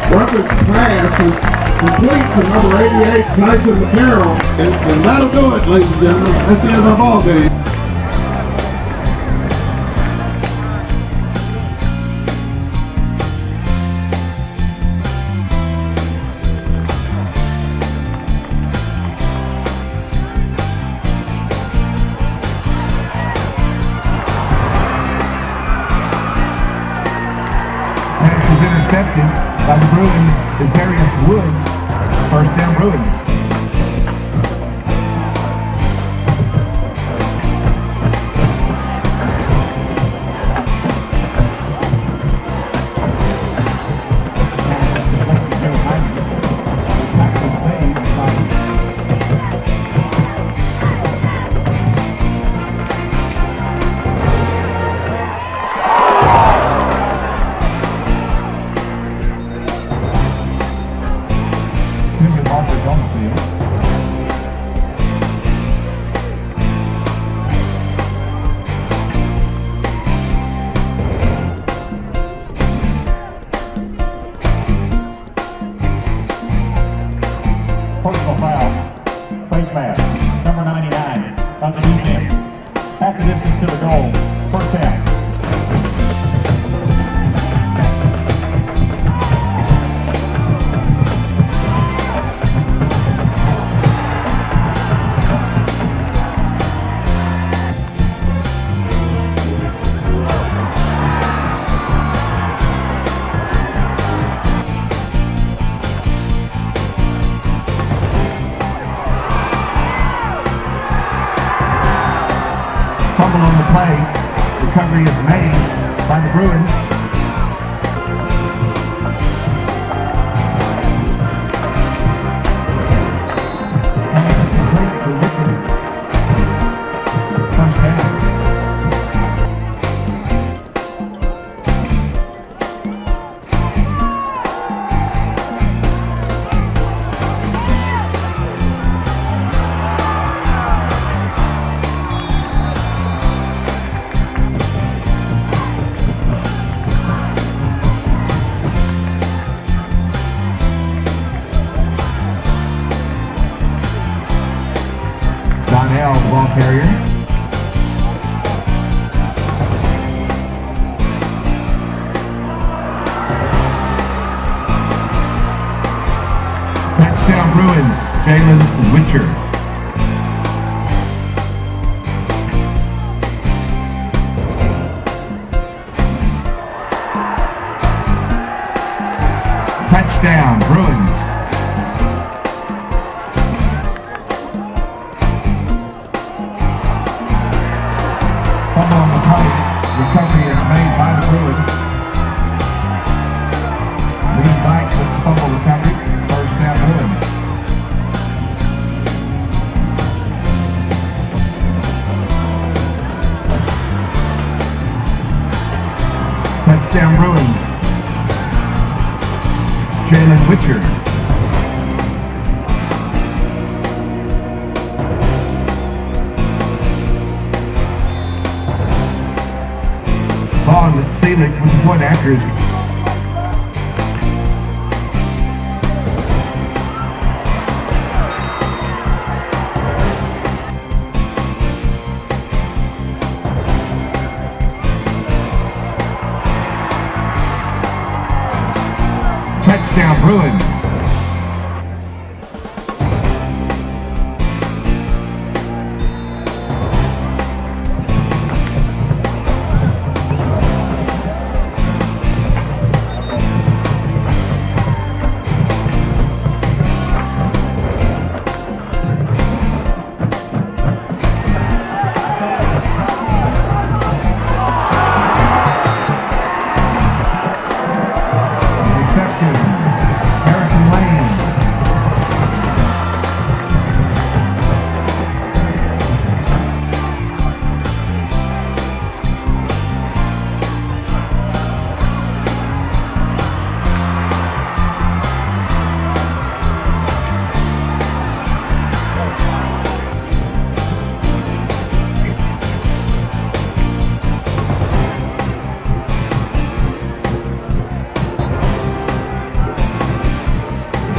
Rucker's pass is complete to number 88, Tyson McCarroll. And that'll do it, ladies and gentlemen. That's the end of our ball game. Pass is intercepted by the Bruins, Isarius Woods. First down Bruins. Personal foul, face mask, number 99, on the defense. Half the distance to the goal, first down. Fumble on the play. Recovery is made by the Bruins. Pass is complete to Richard. First down. Donnell, the ball carrier. Touchdown Bruins, Jalen Witcher. Touchdown Bruins. Fumble on the play. Recovery is made by the Bruins. Lee Banks with the fumble recovery. First down Bruins. Touchdown Bruins. Jalen Witcher. point accuracy. Touchdown, Bruins.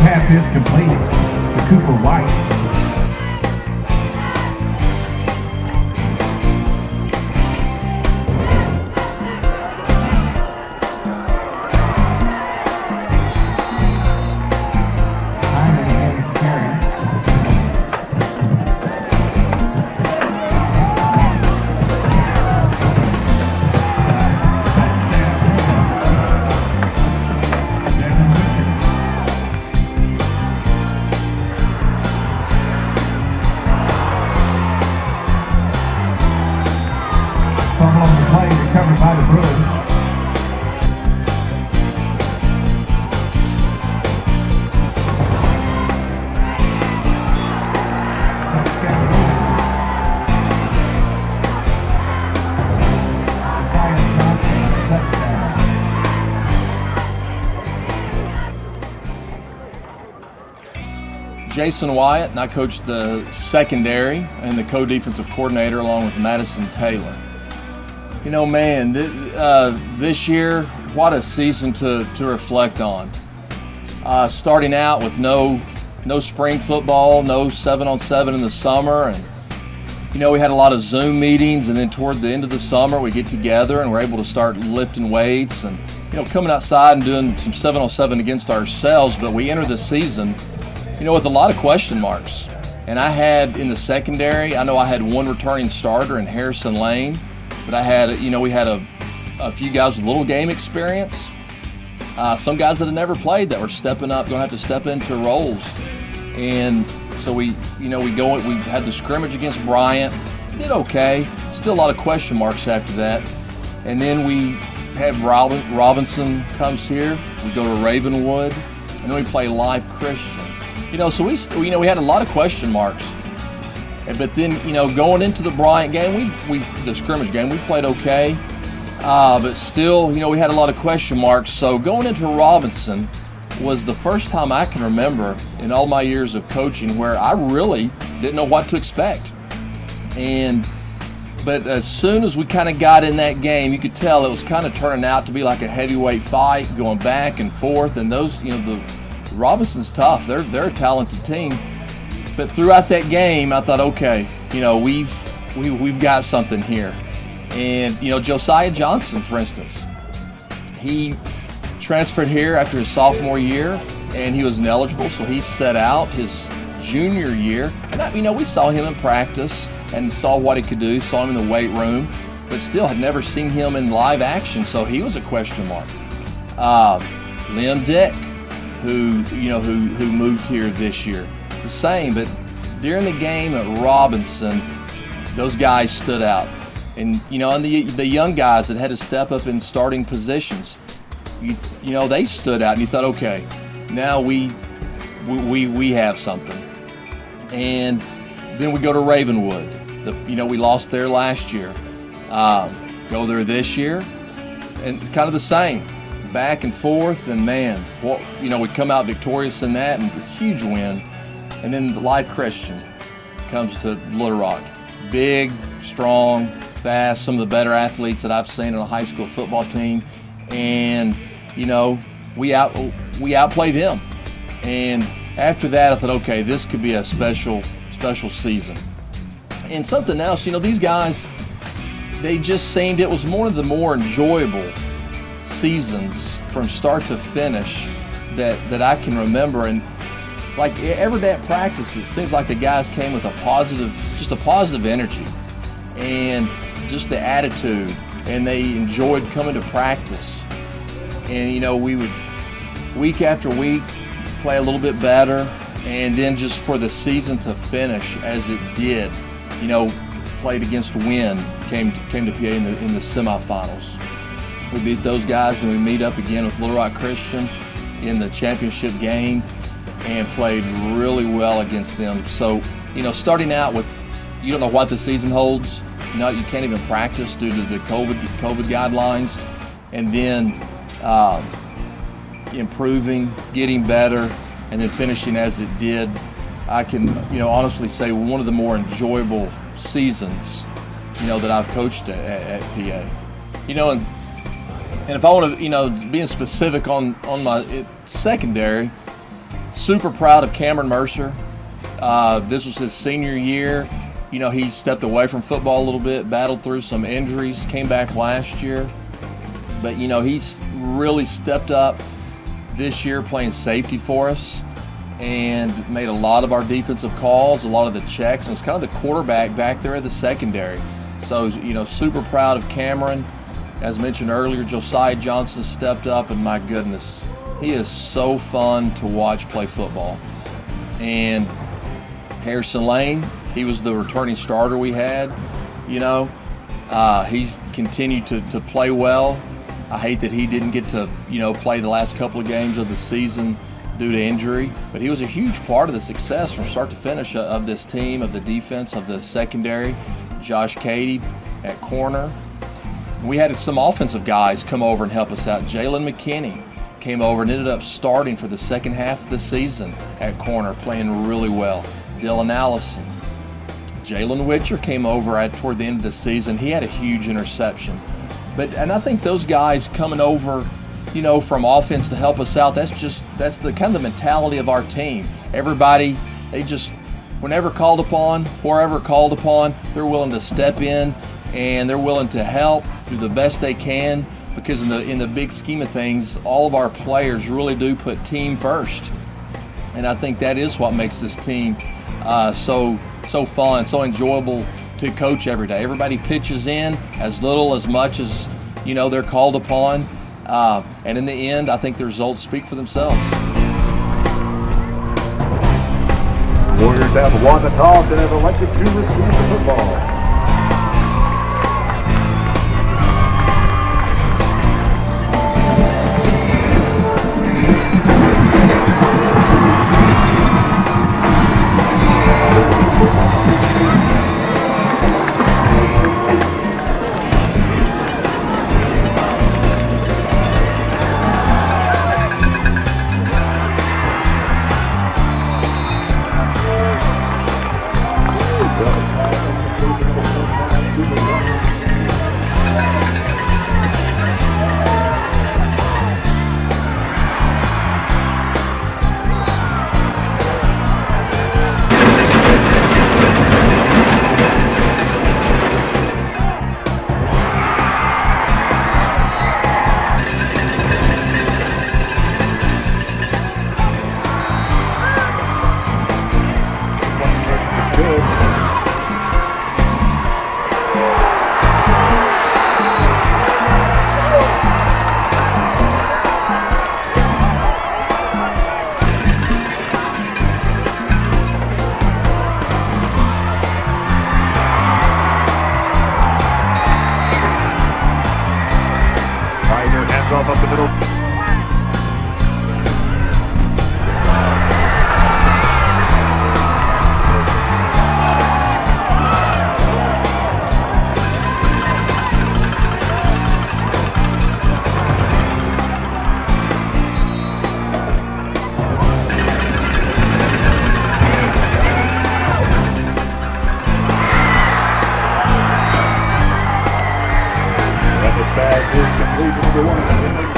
Pass is completed to Cooper White. Hyman and carry. Fumble on the play, recovered by the Bruins. Touchdown, Bruins. Josiah Johnson, touchdown. Jason Wyatt, and I coached the secondary and the co-defensive coordinator along with Madison Taylor. You know, man, this year, what a season to reflect on. Starting out with no spring football, no 7-on-7 in the summer, and you know, we had a lot of Zoom meetings, and then toward the end of the summer, we get together and we're able to start lifting weights and, you know, coming outside and doing some 7-on-7 against ourselves. But we entered the season, you know, with a lot of question marks. And I had in the secondary, I know I had one returning starter in Harrison Lane. But I had, you know, we had a few guys with little game experience. Some guys that had never played that were stepping up, going to have to step into roles. And so we had the scrimmage against Bryant. Did okay. Still a lot of question marks after that. And then we have Robinson comes here. We go to Ravenwood, and then we play Live Christian. You know, so we had a lot of question marks. But then, you know, going into the Bryant game, the scrimmage game, we played okay. But still, you know, we had a lot of question marks. So going into Robinson was the first time I can remember in all my years of coaching where I really didn't know what to expect. But as soon as we kind of got in that game, you could tell it was kind of turning out to be like a heavyweight fight, going back and forth. And those, you know, the Robinson's tough. They're a talented team. But throughout that game, I thought, okay, you know, we've got something here. And, you know, Josiah Johnson, for instance, he transferred here after his sophomore year, and he was ineligible, so he set out his junior year. And, you know, we saw him in practice and saw what he could do, saw him in the weight room, but still had never seen him in live action, so he was a question mark. Liam Dick, who moved here this year. The same, but during the game at Robinson, those guys stood out. And, you know, and the young guys that had to step up in starting positions, you know, they stood out, and you thought, okay, now we have something. And then we go to Ravenwood. We lost there last year. Go there this year, and it's kind of the same, back and forth. And man, we come out victorious in that, and a huge win. And then the Live Christian comes to Little Rock. Big, strong, fast, some of the better athletes that I've seen on a high school football team. and we outplayed them. And after that, I thought, okay, this could be a special season. And something else, these guys, they just seemed, it was one of the more enjoyable seasons from start to finish that I can remember. And like every day at practice, it seems like the guys came with a positive energy and just the attitude, and they enjoyed coming to practice. And we would week after week play a little bit better, and then just for the season to finish as it did, played against Wynn, came to PA in the semifinals. We beat those guys, and we meet up again with Little Rock Christian in the championship game and played really well against them. So, starting out with, you don't know what the season holds. You can't even practice due to the COVID guidelines, and then improving, getting better, and then finishing as it did. I can, honestly say one of the more enjoyable seasons, that I've coached at PA. And if I want to, being specific on my secondary, super proud of Cameron Mercer. This was his senior year. He stepped away from football a little bit, battled through some injuries, came back last year. But, he's really stepped up this year playing safety for us and made a lot of our defensive calls, a lot of the checks, and it's kind of the quarterback back there at the secondary. So, super proud of Cameron. As mentioned earlier, Josiah Johnson stepped up, and my goodness, he is so fun to watch play football. And Harrison Lane, he was the returning starter we had. He's continued to play well. I hate that he didn't get to, play the last couple of games of the season due to injury, but he was a huge part of the success from start to finish of this team, of the defense, of the secondary. Josh Cady at corner. We had some offensive guys come over and help us out. Jalen McKinney came over and ended up starting for the second half of the season at corner, playing really well. Dylan Allison. Jalen Witcher came over toward the end of the season. He had a huge interception. And I think those guys coming over, from offense to help us out, that's the kind of the mentality of our team. Everybody, they just, whenever called upon, wherever called upon, they're willing to step in and they're willing to help, do the best they can, because in the big scheme of things, all of our players really do put team first. And I think that is what makes this team so fun, so enjoyable to coach every day. Everybody pitches in as little, as much as they're called upon, and in the end, I think the results speak for themselves. Warriors have won the toss and have elected to receive the football. Up the middle. That the pass is complete to number 1.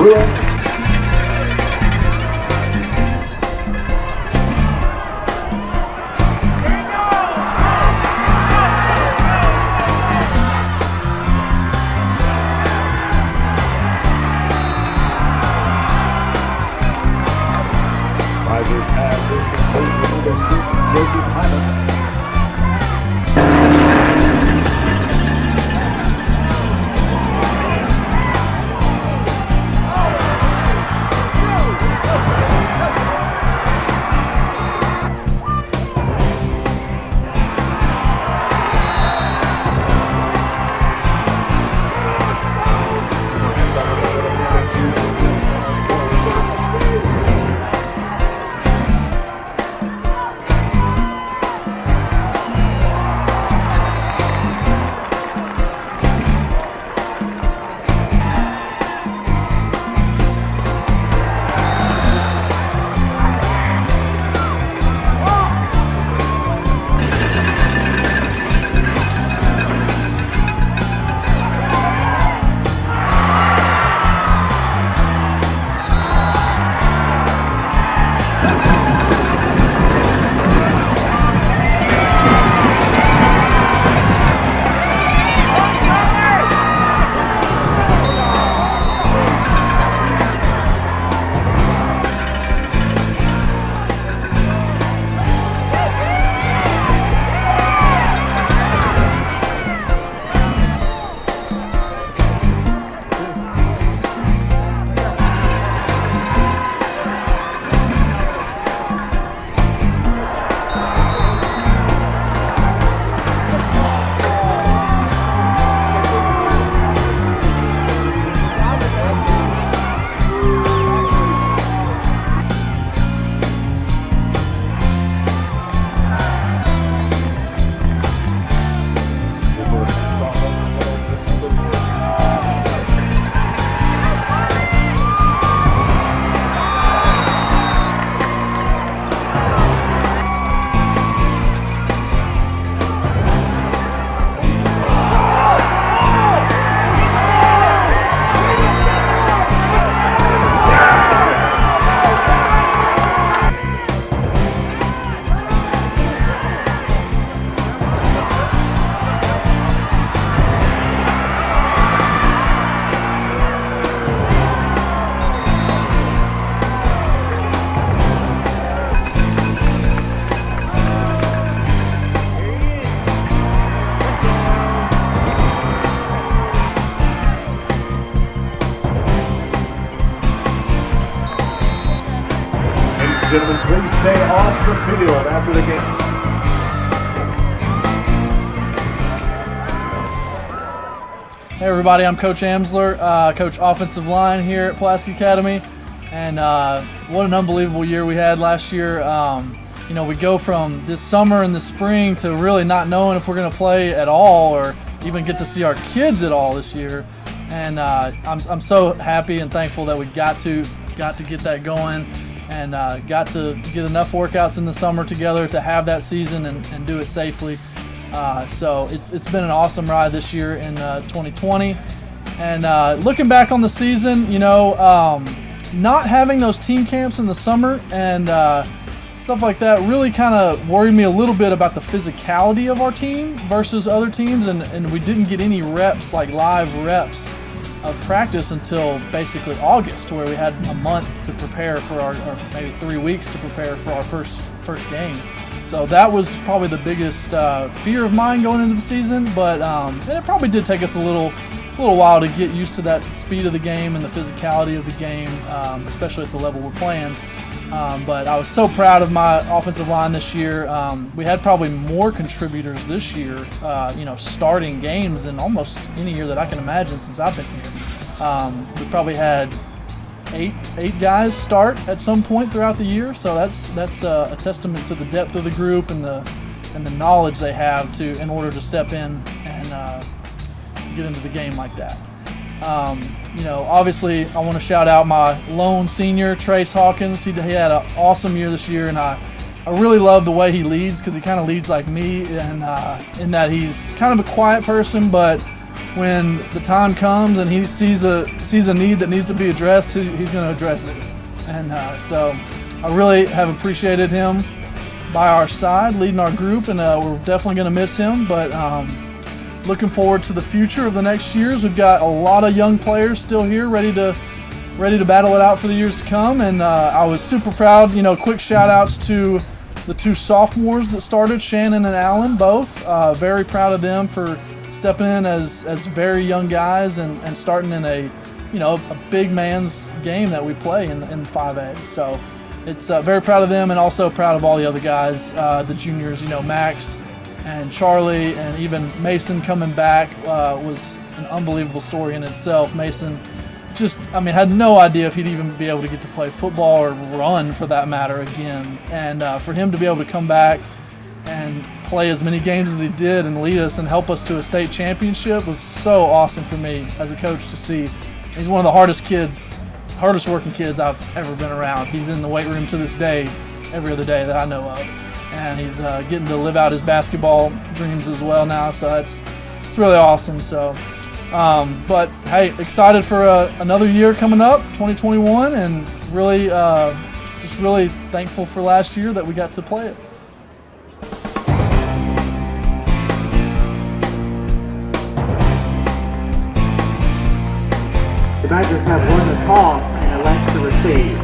Bruins. Risers have this conclusion of their season. Joseph Hyman. Gentlemen, please stay off the field after the game. Hey everybody, I'm Coach Amsler, Coach Offensive Line here at Pulaski Academy, and what an unbelievable year we had last year. You know, we go from this summer and the spring to really not knowing if we're going to play at all or even get to see our kids at all this year, and I'm so happy and thankful that we got to get that going. And got to get enough workouts in the summer together to have that season and do it safely. So it's been an awesome ride this year in 2020. And looking back on the season, you know, not having those team camps in the summer and stuff like that really kind of worried me a little bit about the physicality of our team versus other teams. And we didn't get any reps, like live reps of practice until basically August, where we had a month to prepare for or maybe 3 weeks to prepare for our first game. So that was probably the biggest fear of mine going into the season. But and it probably did take us a little while to get used to that speed of the game and the physicality of the game, especially at the level we're playing. But I was so proud of my offensive line this year. We had probably more contributors this year, you know, starting games than almost any year that I can imagine since I've been here. We probably had eight guys start at some point throughout the year, so that's a testament to the depth of the group and the knowledge they have in order to step in and get into the game like that. You know, obviously I want to shout out my lone senior, Trace Hawkins. He had an awesome year this year, and I really love the way he leads, because he kind of leads like me, and in that he's kind of a quiet person, but when the time comes and he sees a need that needs to be addressed, he's going to address it. And so I really have appreciated him by our side, leading our group, and we're definitely going to miss him. But looking forward to the future of the next years. We've got a lot of young players still here, ready to battle it out for the years to come. And I was super proud. Quick shout outs to the two sophomores that started, Shannon and Allen, both. Very proud of them for stepping in as very young guys and starting in a big man's game that we play in 5A. So it's very proud of them, and also proud of all the other guys, the juniors, Max and Charlie, and even Mason coming back was an unbelievable story in itself. Mason had no idea if he'd even be able to get to play football or run for that matter again. And for him to be able to come back and play as many games as he did and lead us and help us to a state championship was so awesome for me as a coach to see. He's one of the hardest working kids I've ever been around. He's in the weight room to this day, every other day that I know of. And he's getting to live out his basketball dreams as well now, so it's really awesome. So, but hey, excited for another year coming up, 2021, and really, just really thankful for last year that we got to play it. The Badgers have won the toss and elect to receive.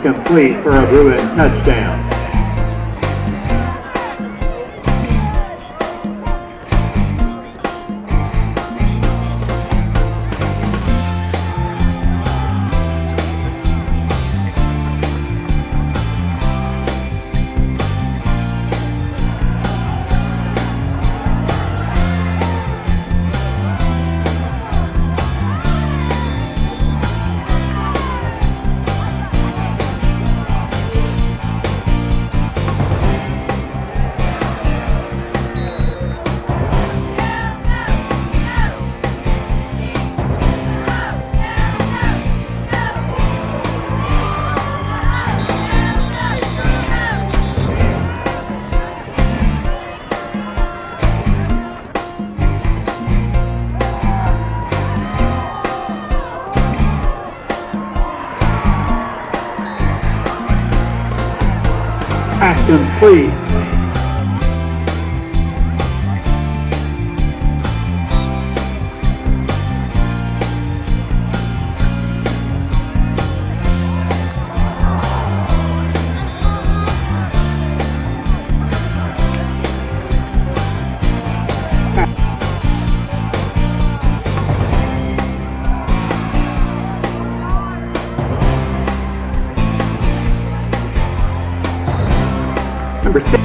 Complete for a Bruin touchdown. please. Number 6.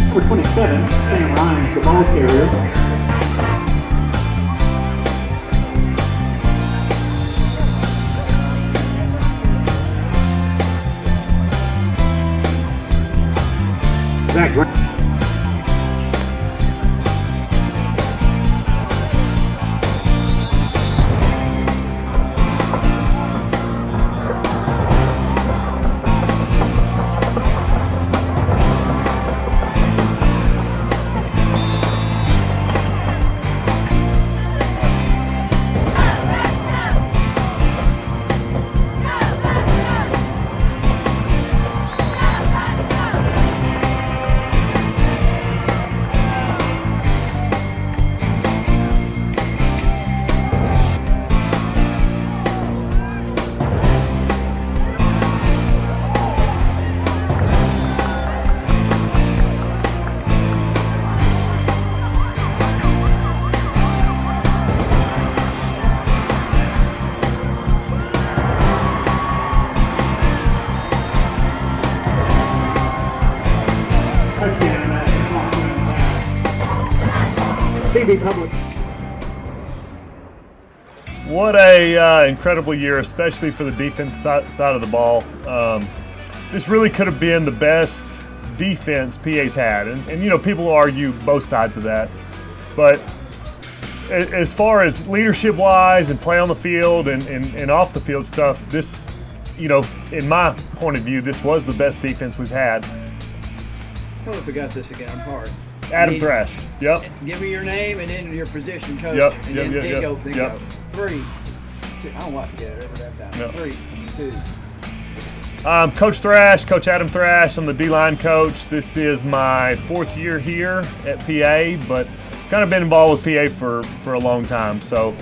Number 27, Sam Ryan, the ball carrier. Zach Grant. What a incredible year, especially for the defense side of the ball. This really could have been the best defense PA's had, and you know, people argue both sides of that. But as far as leadership-wise and play on the field and off the field stuff, this, you know, in my point of view, this was the best defense we've had. Tell me if I got this again. I'm hard. Adam Thrash. Yep. Give me your name and then your position, coach. Yep. And Yep. then Yep. go. Yep. Go. 3, 2. I don't want to get it every damn time. Yep. 3, 2. Coach Thrash, Coach Adam Thrash. I'm the D-line coach. This is my 4th year here at PA, but kind of been involved with PA for a long time. So,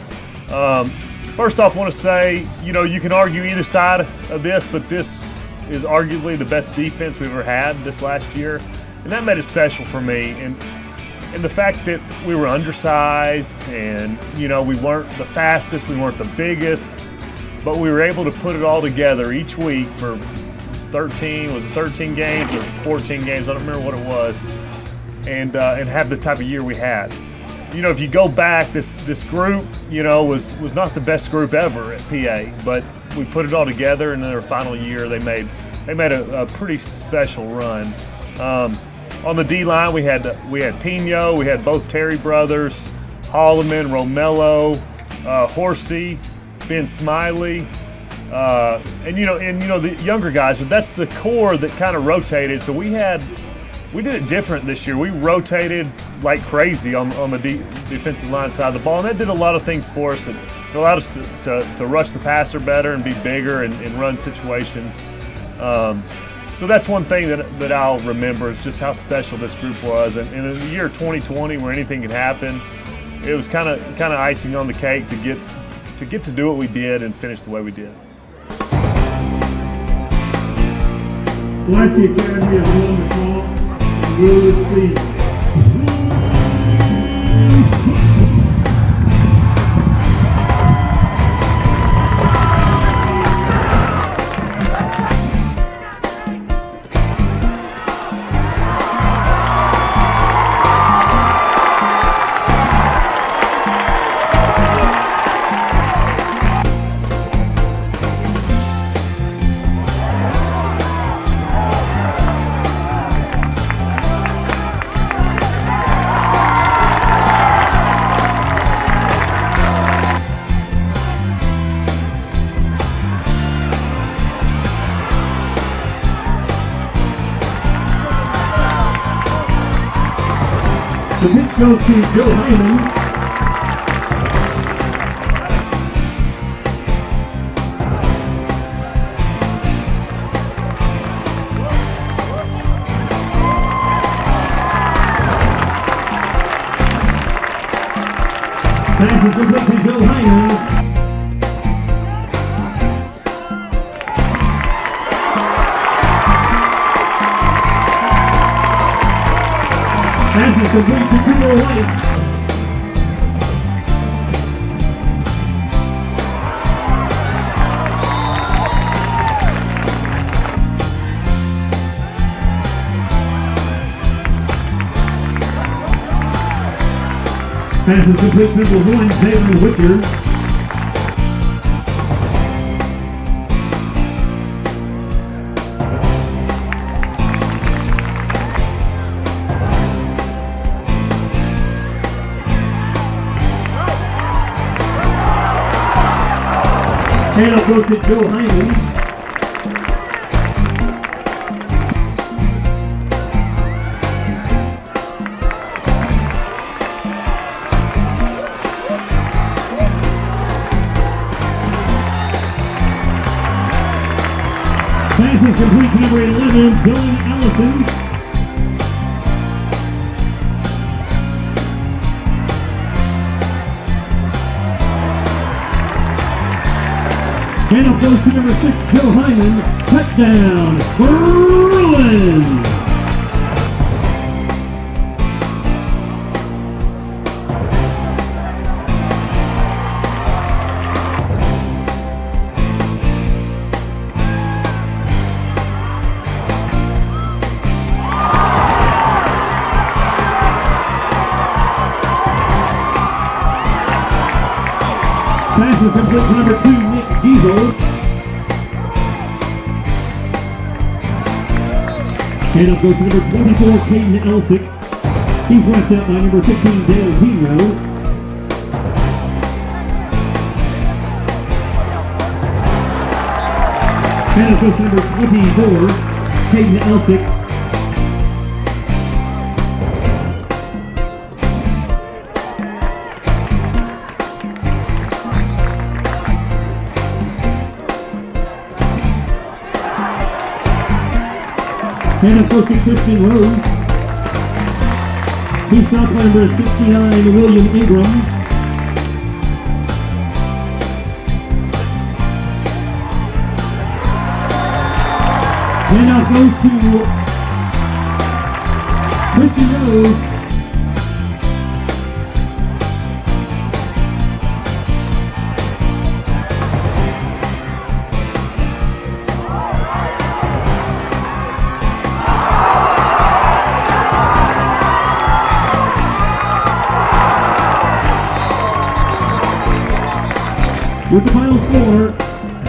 first off, I want to say, you know, you can argue either side of this, but this is arguably the best defense we've ever had this last year. And that made it special for me. And the fact that we were undersized and, you know, we weren't the fastest, we weren't the biggest, but we were able to put it all together each week for 13 games or 14 games, I don't remember what it was, and have the type of year we had. You know, if you go back, this group, you know, was not the best group ever at PA, but we put it all together, and in their final year, they made a pretty special run. On the D-line, we had Pino, we had both Terry brothers, Holloman, Romello, Horsey, Ben Smiley, and you know the younger guys. But that's the core that kind of rotated. So we did it different this year. We rotated like crazy on the defensive line side of the ball, and that did a lot of things for us. It allowed us to rush the passer better and be bigger and run situations. So that's one thing that I'll remember is just how special this group was. And in the year 2020, where anything could happen, it was kind of icing on the cake to get to do what we did and finish the way we did. Pulaski Academy has won the call and will receive. The pitch goes to Joe Hyman. Pass is complete to Joe Hyman. Pass is complete to Cooper White. Pass is complete to number 1, Taylor Witcher. Handoff goes to Joe Hyman. Pass is complete to number 11, Dylan Allison. Handoff goes to number 6, Joe Hyman. Touchdown, Bruins! Pass is complete to number 2, Nichols. Handoff goes to number 24, Cady Elsick. He's wrapped up by number 15, Dale Hero. Handoff goes to number 24, Cady Elsick. Handoff goes to Christian Rose. He stopped by number 69, William Ingram. Handoff goes to Christian Rose. With the final score,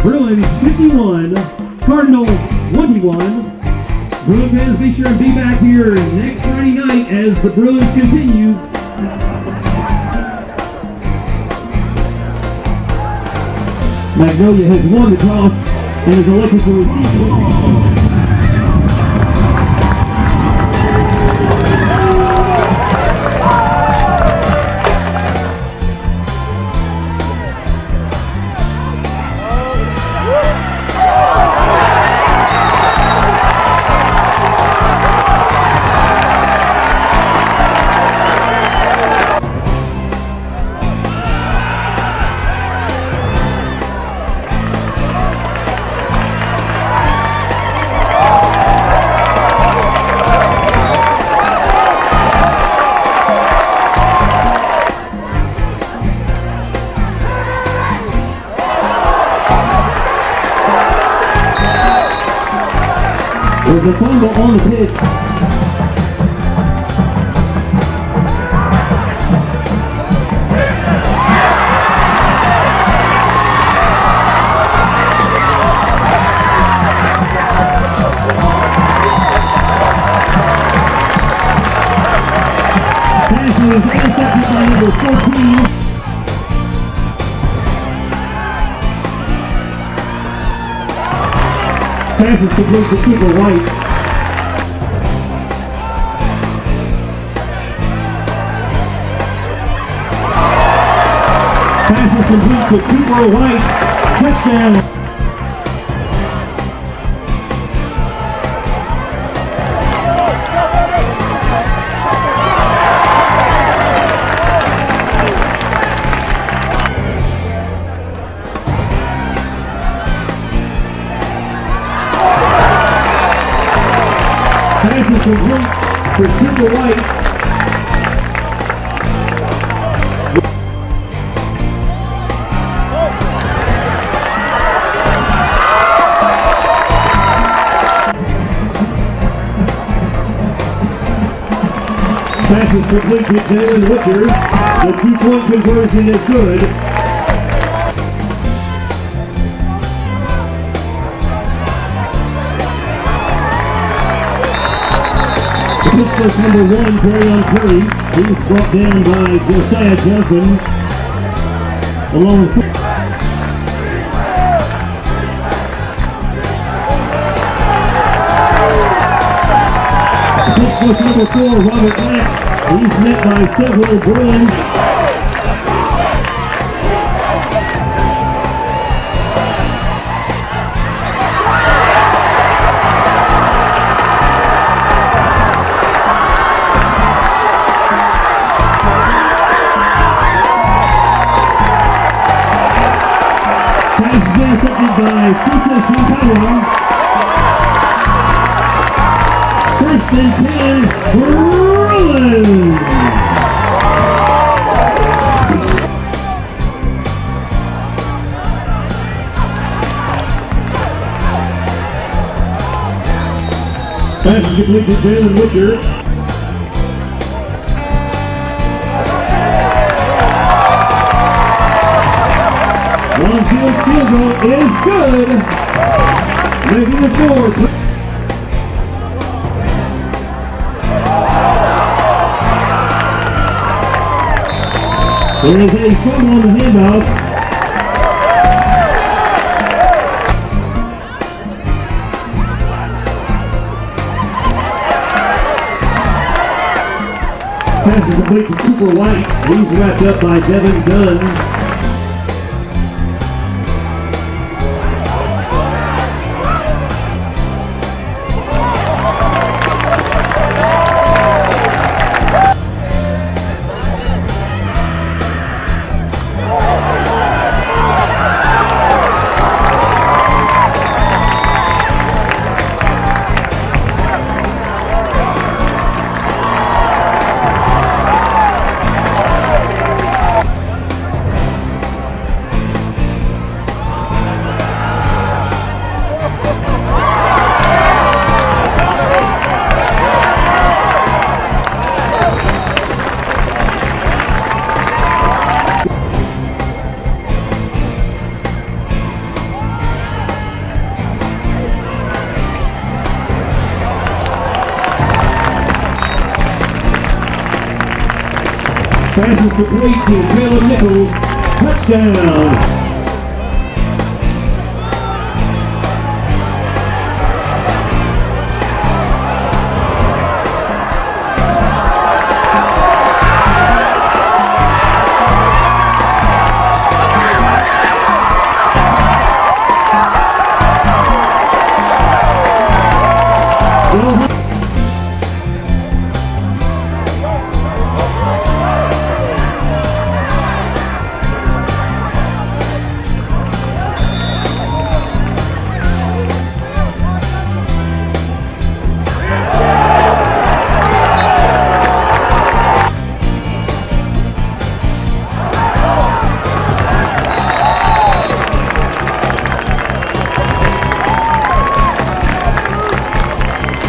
Bruins 51, Cardinals 21. Bruins fans, be sure and be back here next Friday night as the Bruins continue. Magnolia has won the toss and is elected to receive. There's a fumble on the pitch. Pass was intercepted by number 14. Pass is complete to Cooper White. is complete to Cooper White. Touchdown. Pass is complete for Cooper White. Pass is complete to Jalen Witcher. The 2-point conversion is good. Pittsburgh number 1, Perion Curry. He's brought down by Josiah Johnson. Along with Pittsburgh number 4, Robert Black. He's met by several Bruins. Pass is intercepted by Kuta Shinkawa. First and 10, Bruins! Pass is complete to Jalen Witcher. One-field field goal is good. Making the score. There is a fumble on the handoff. Pass is complete to Cooper White. He's wrapped up by Devin Dunn. Pass is complete to Taylor Nichols. Touchdown!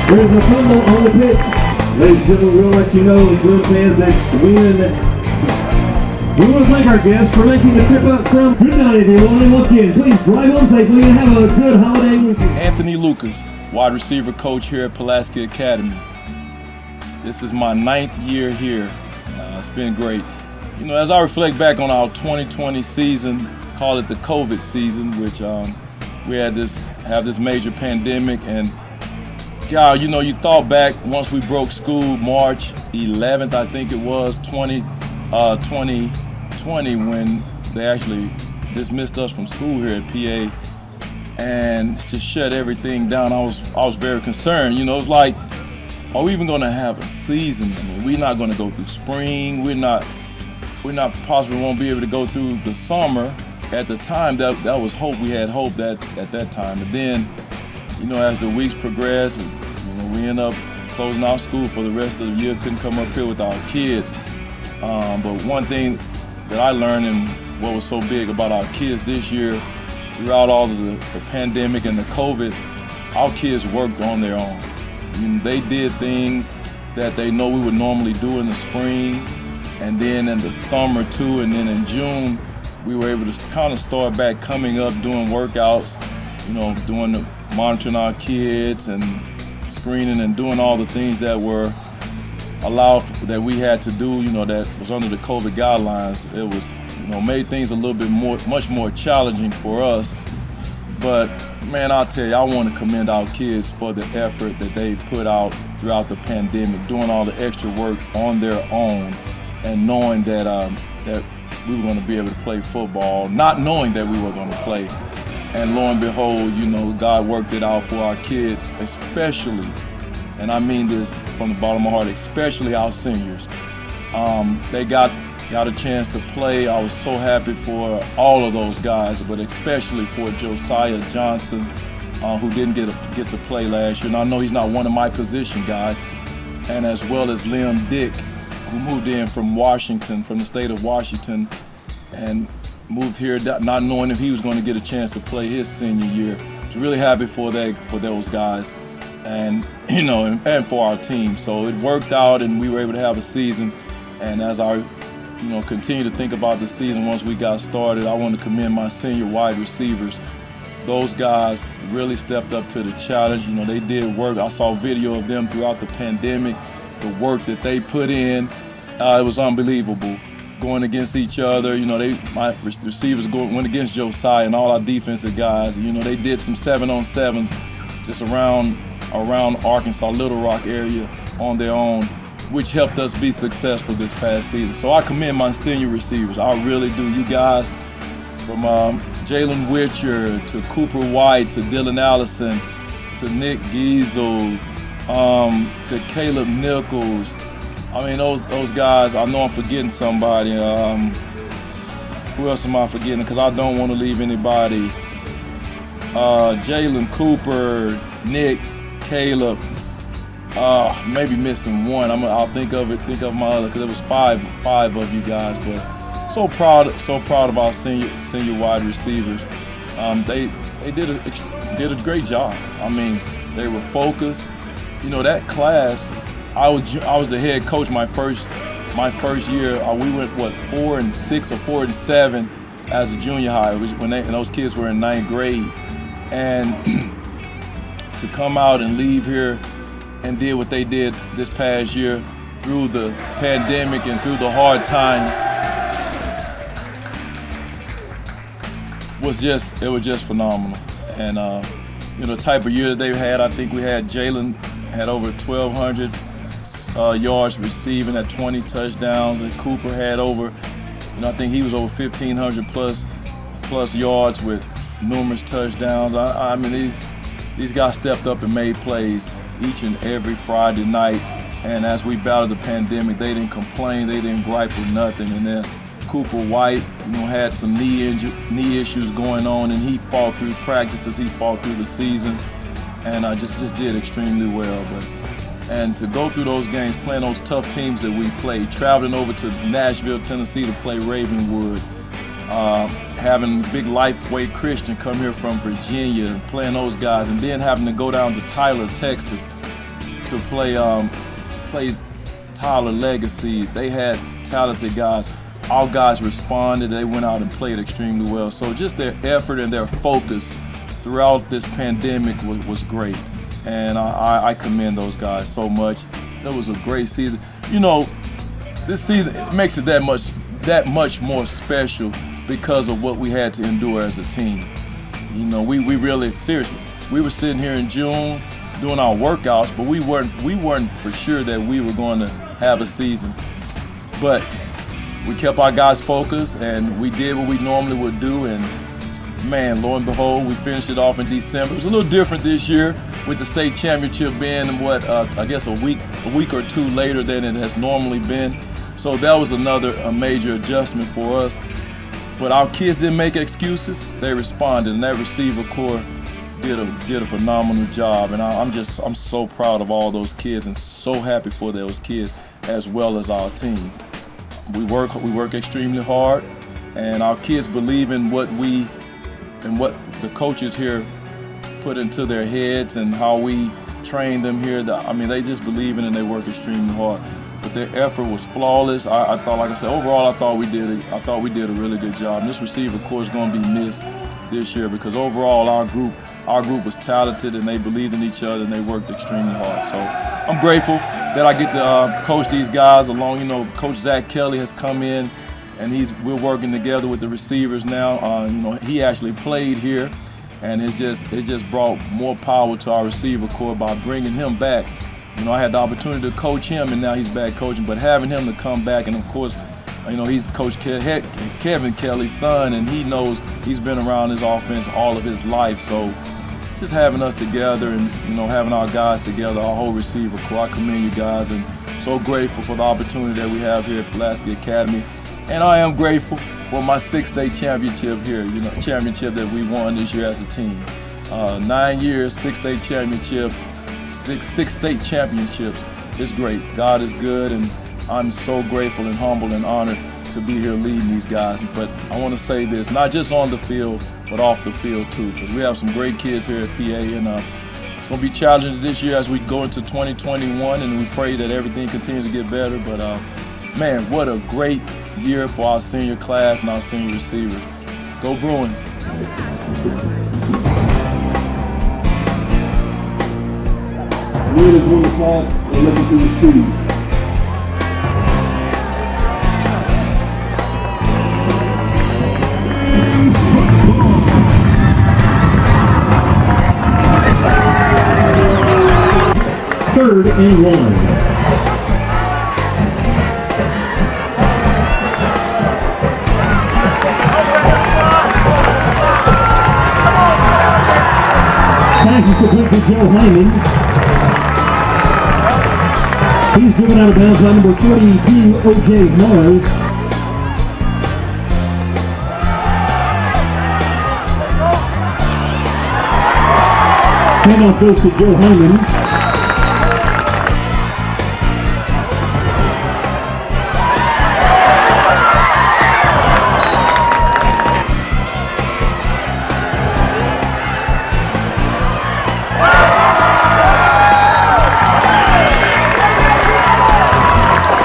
There's a fumble on the pitch. Ladies and gentlemen, we'll let you know, Bruin fans, that we want to thank our guests for making the trip up from. Good night, everyone, and once again, please drive on safely and have a good holiday weekend. Anthony Lucas, wide receiver coach here at Pulaski Academy. This is my 9th year here. It's been great. You know, as I reflect back on our 2020 season, call it the COVID season, which we had this major pandemic, and God, you know, you thought back once we broke school, March 11th, I think it was, 2020, when they actually dismissed us from school here at PA and just shut everything down. I was very concerned. You know, it's like, are we even going to have a season? I mean, we're not going to go through spring. We're not possibly won't be able to go through the summer. At the time, that was hope. We had hope that at that time. But then, you know, as the weeks progressed, you know, we end up closing our school for the rest of the year. Couldn't come up here with our kids. But one thing that I learned and what was so big about our kids this year, throughout all of the pandemic and the COVID, our kids worked on their own. I mean, they did things that they know we would normally do in the spring, and then in the summer too, and then in June, we were able to kind of start back coming up, doing workouts, you know, monitoring our kids and screening and doing all the things that were allowed that we had to do, you know, that was under the COVID guidelines. It was, you know, made things a little bit much more challenging for us. But man, I'll tell you, I want to commend our kids for the effort that they put out throughout the pandemic, doing all the extra work on their own, and knowing that that we were going to be able to play football, not knowing that we were going to play. And lo and behold, you know, God worked it out for our kids, especially, and I mean this from the bottom of my heart, especially our seniors. They got a chance to play. I was so happy for all of those guys, but especially for Josiah Johnson, who didn't get to play last year. And I know he's not one of my position guys, and as well as Liam Dick, who moved in from Washington, from the state of Washington, and moved here not knowing if he was going to get a chance to play his senior year. So really happy for those guys, and you know, and for our team. So it worked out, and we were able to have a season. And as I, you know, continue to think about the season once we got started, I want to commend my senior wide receivers. Those guys really stepped up to the challenge. You know, they did work. I saw video of them throughout the pandemic. The work that they put in, it was unbelievable. Going against each other, you know, my receivers went against Josiah and all our defensive guys. You know, they did some 7-on-7s just around Arkansas, Little Rock area on their own, which helped us be successful this past season. So I commend my senior receivers. I really do. You guys, from Jalen Witcher to Cooper White to Dylan Allison to Nick Giesel, to Caleb Nichols. I mean, those guys, I know I'm forgetting somebody. Who else am I forgetting? Because I don't want to leave anybody. Jalen Cooper, Nick, Caleb, maybe missing one. I'll think of my other, because it was five of you guys. But so proud of our senior wide receivers. They did a great job. I mean, they were focused. You know, that class, I was the head coach my first year. We went 4-6 or 4-7 as a junior high, when those kids were in 9th grade, and to come out and leave here and did what they did this past year through the pandemic and through the hard times was just phenomenal. And you know, the type of year that they've had, I think we had Jalen had over 1,200 yards receiving at 20 touchdowns, and Cooper had over, you know, I think he was over 1,500 plus yards with numerous touchdowns. I mean, these guys stepped up and made plays each and every Friday night. And as we battled the pandemic, they didn't complain, they didn't gripe with nothing. And then Cooper White, you know, had some knee issues going on, and he fought through practices, he fought through the season, and just did extremely well. And to go through those games, playing those tough teams that we played, traveling over to Nashville, Tennessee to play Ravenwood, having Big Lifeway Christian come here from Virginia and playing those guys, and then having to go down to Tyler, Texas to play Tyler Legacy. They had talented guys. Our guys responded. They went out and played extremely well. So just their effort and their focus throughout this pandemic was great. And I commend those guys so much. That was a great season. You know, this season makes it that much more special because of what we had to endure as a team. You know, we really, seriously, we were sitting here in June doing our workouts, but we weren't for sure that we were going to have a season. But we kept our guys focused, and we did what we normally would do. And man, lo and behold, we finished it off in December. It was a little different this year with the state championship being I guess a week or two later than it has normally been. So that was a major adjustment for us. But our kids didn't make excuses. They responded, and that receiver corps did a phenomenal job. And I'm so proud of all those kids and so happy for those kids as well as our team. We work extremely hard, and our kids believe in what the coaches here put into their heads and how we train them here. They just believe in it and they work extremely hard. But their effort was flawless. I thought, like I said, overall, I thought we did a really good job. And this receiver corps is going to be missed this year because overall our group was talented and they believed in each other and they worked extremely hard. So I'm grateful that I get to coach these guys along. Coach Zach Kelly has come in and we're working together with the receivers now. He actually played here, and it's just brought more power to our receiver corps by bringing him back. I had the opportunity to coach him, and now he's back coaching. But having him to come back, and of course, he's Coach Kevin Kelly's son, and he knows he's been around his offense all of his life. So just having us together and having our guys together, our whole receiver corps, I commend you guys, and so grateful for the opportunity that we have here at Pulaski Academy. And I am grateful for my 6th state championship here, championship that we won this year as a team. 9 years, 6 state championship, six state championships. It's great. God is good, and I'm so grateful and humbled and honored to be here leading these guys. But I want to say this, not just on the field, but off the field too, because we have some great kids here at PA, and it's going to be challenging this year as we go into 2021, and we pray that everything continues to get better. But man, what a great year for our senior class and our senior receivers. Go Bruins. Leaders won the toss and looking to receive. Third and 1. Pass is complete to Joe Hyman. He's driven out of bounds by number 42, O.J. Mars. Handoff goes to Joe Hyman.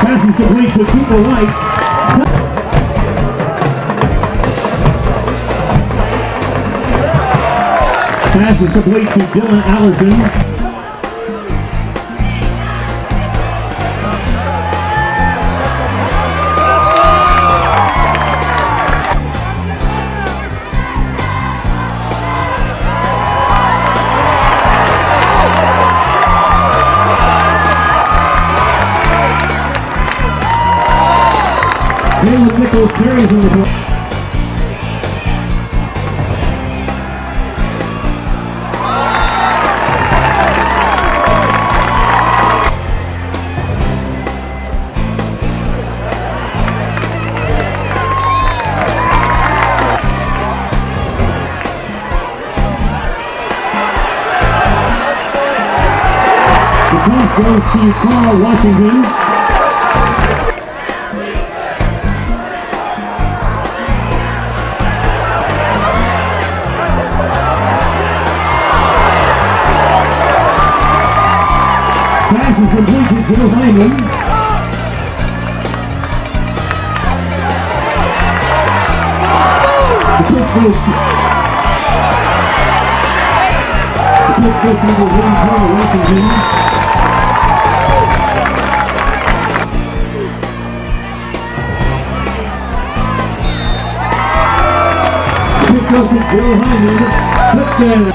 Passes complete to Cooper White. Passes complete to Dylan Allison. Nichols carries on the ball. The pass goes to Carl Washington. Pass is complete to Joe Hyman. The pitch goes to number 1, Carl Washington. The pitch goes to Joe Hyman. Touchdown.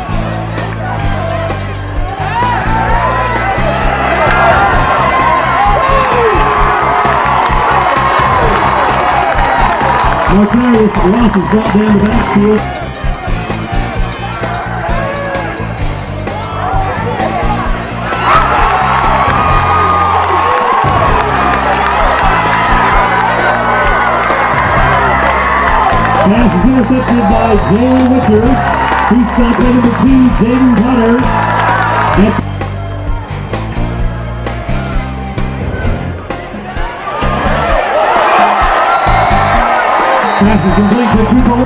Isarius Woods is brought down the backfield. Pass is intercepted by Jalen Richards. He stopped at number 2, Jaden Potter. Pass is complete to Cooper.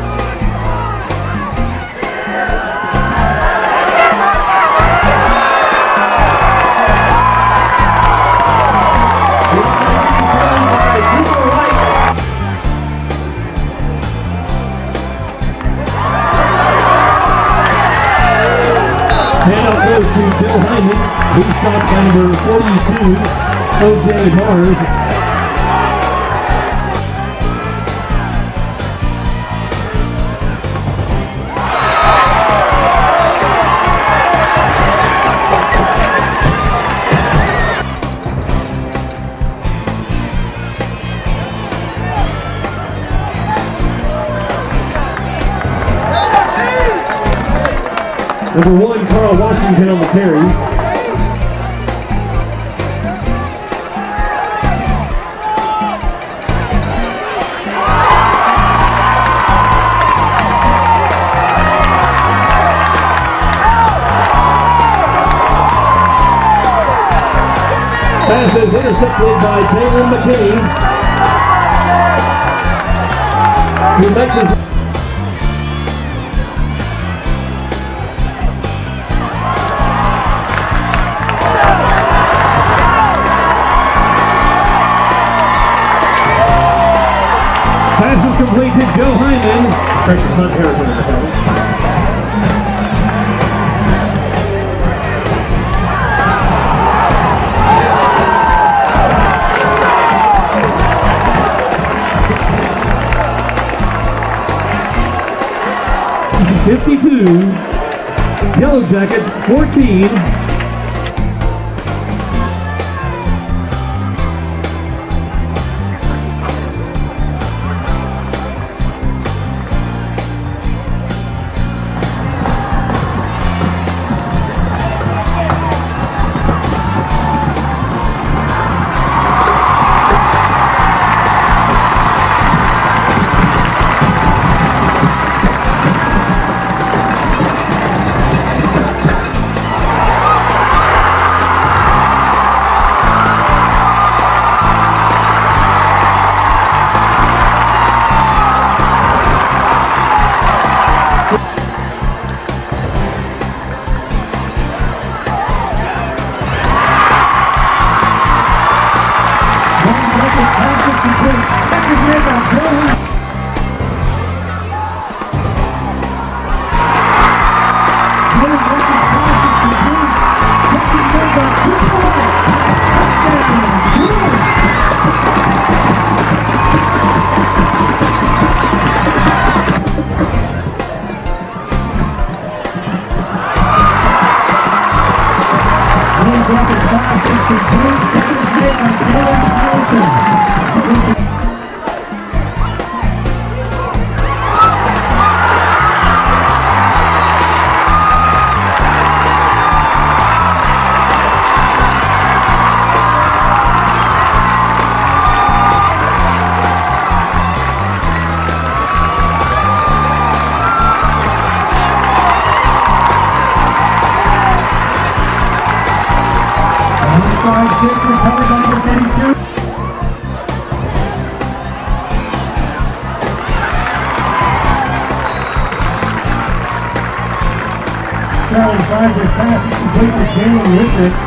Handoff goes to Bill Hyman. He shot by number 42, O.J. Mars. Number 1, Carl Washington on the carry. Pass is intercepted by Taylor McKinney, who makes his complete to Joe Hyman. Correction, Hunt Harrison in the penalty. This is 52, Yellow Jackets 14. Carolyn finds her pass complete to Jalen Richards.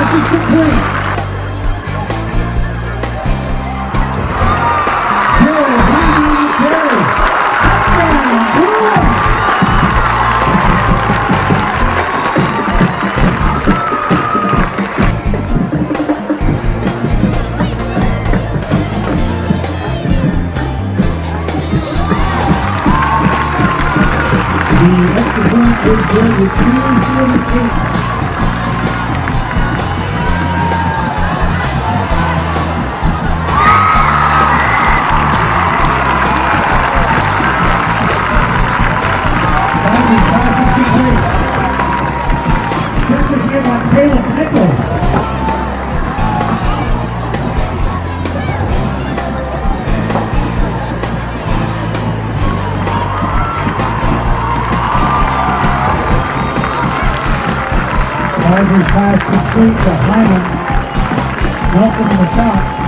pass is complete. Joe Hyman on the carry. Touchdown, Bruins. The extra point is good with 2:48. Nichols. Isarius pass complete to Hyman. Nelson in the top.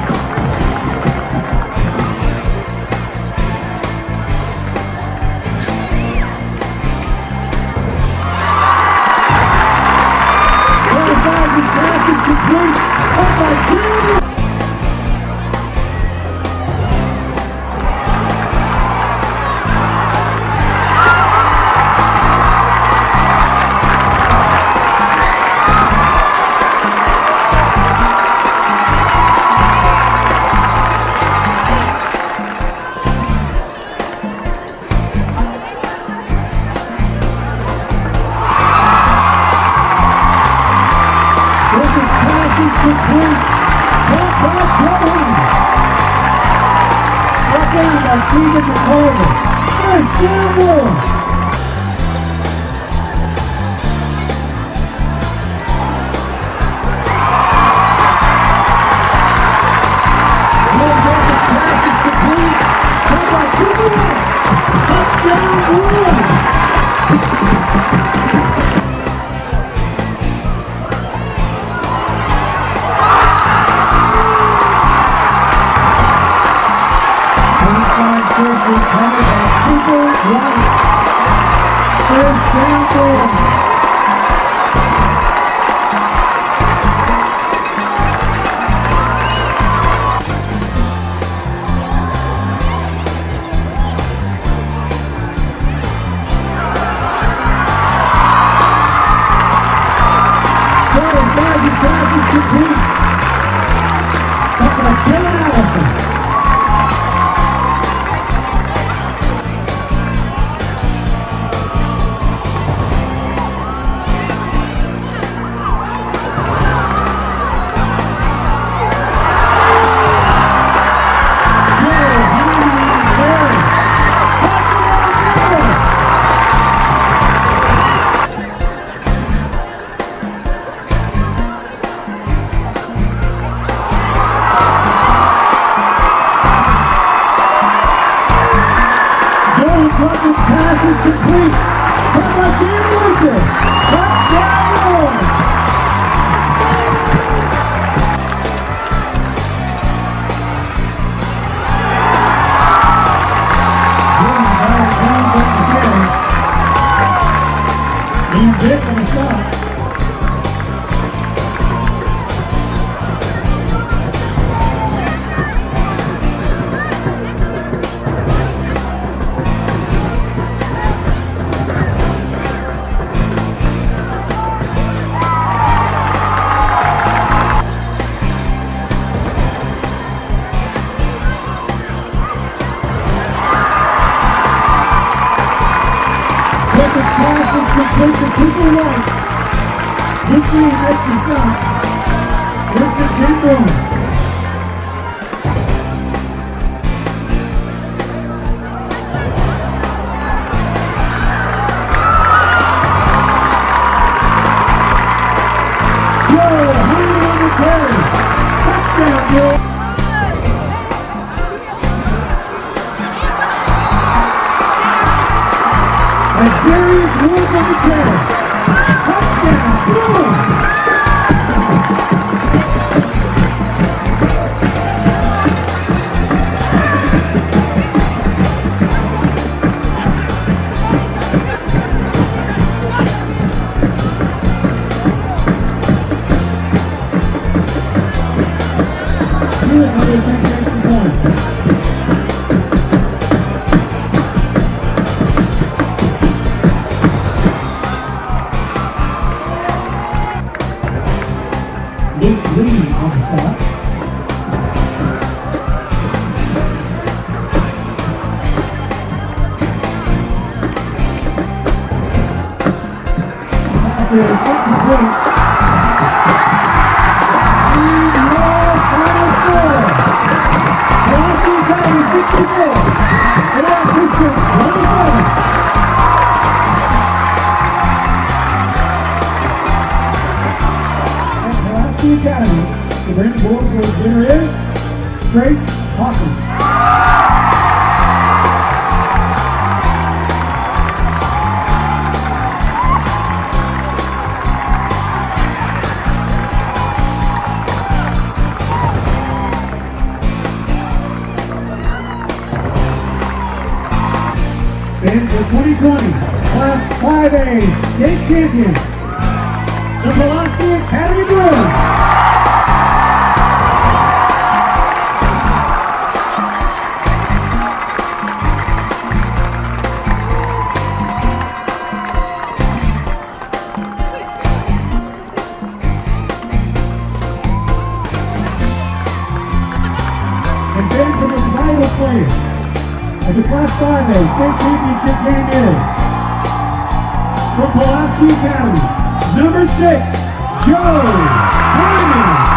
Isarius Woods on the carry. Touchdown, Bruins. is incomplete. And your final score. Pulaski Academy 64. Atlanta Christian 27. At Pulaski Academy, the grand board for the winner is Hawkins. And the 2020 Class 5A state champion, the Pulaski Academy Bruins. And then for the title player of the Class 5A state championship game is, from Pulaski Academy, number 6, Hyman.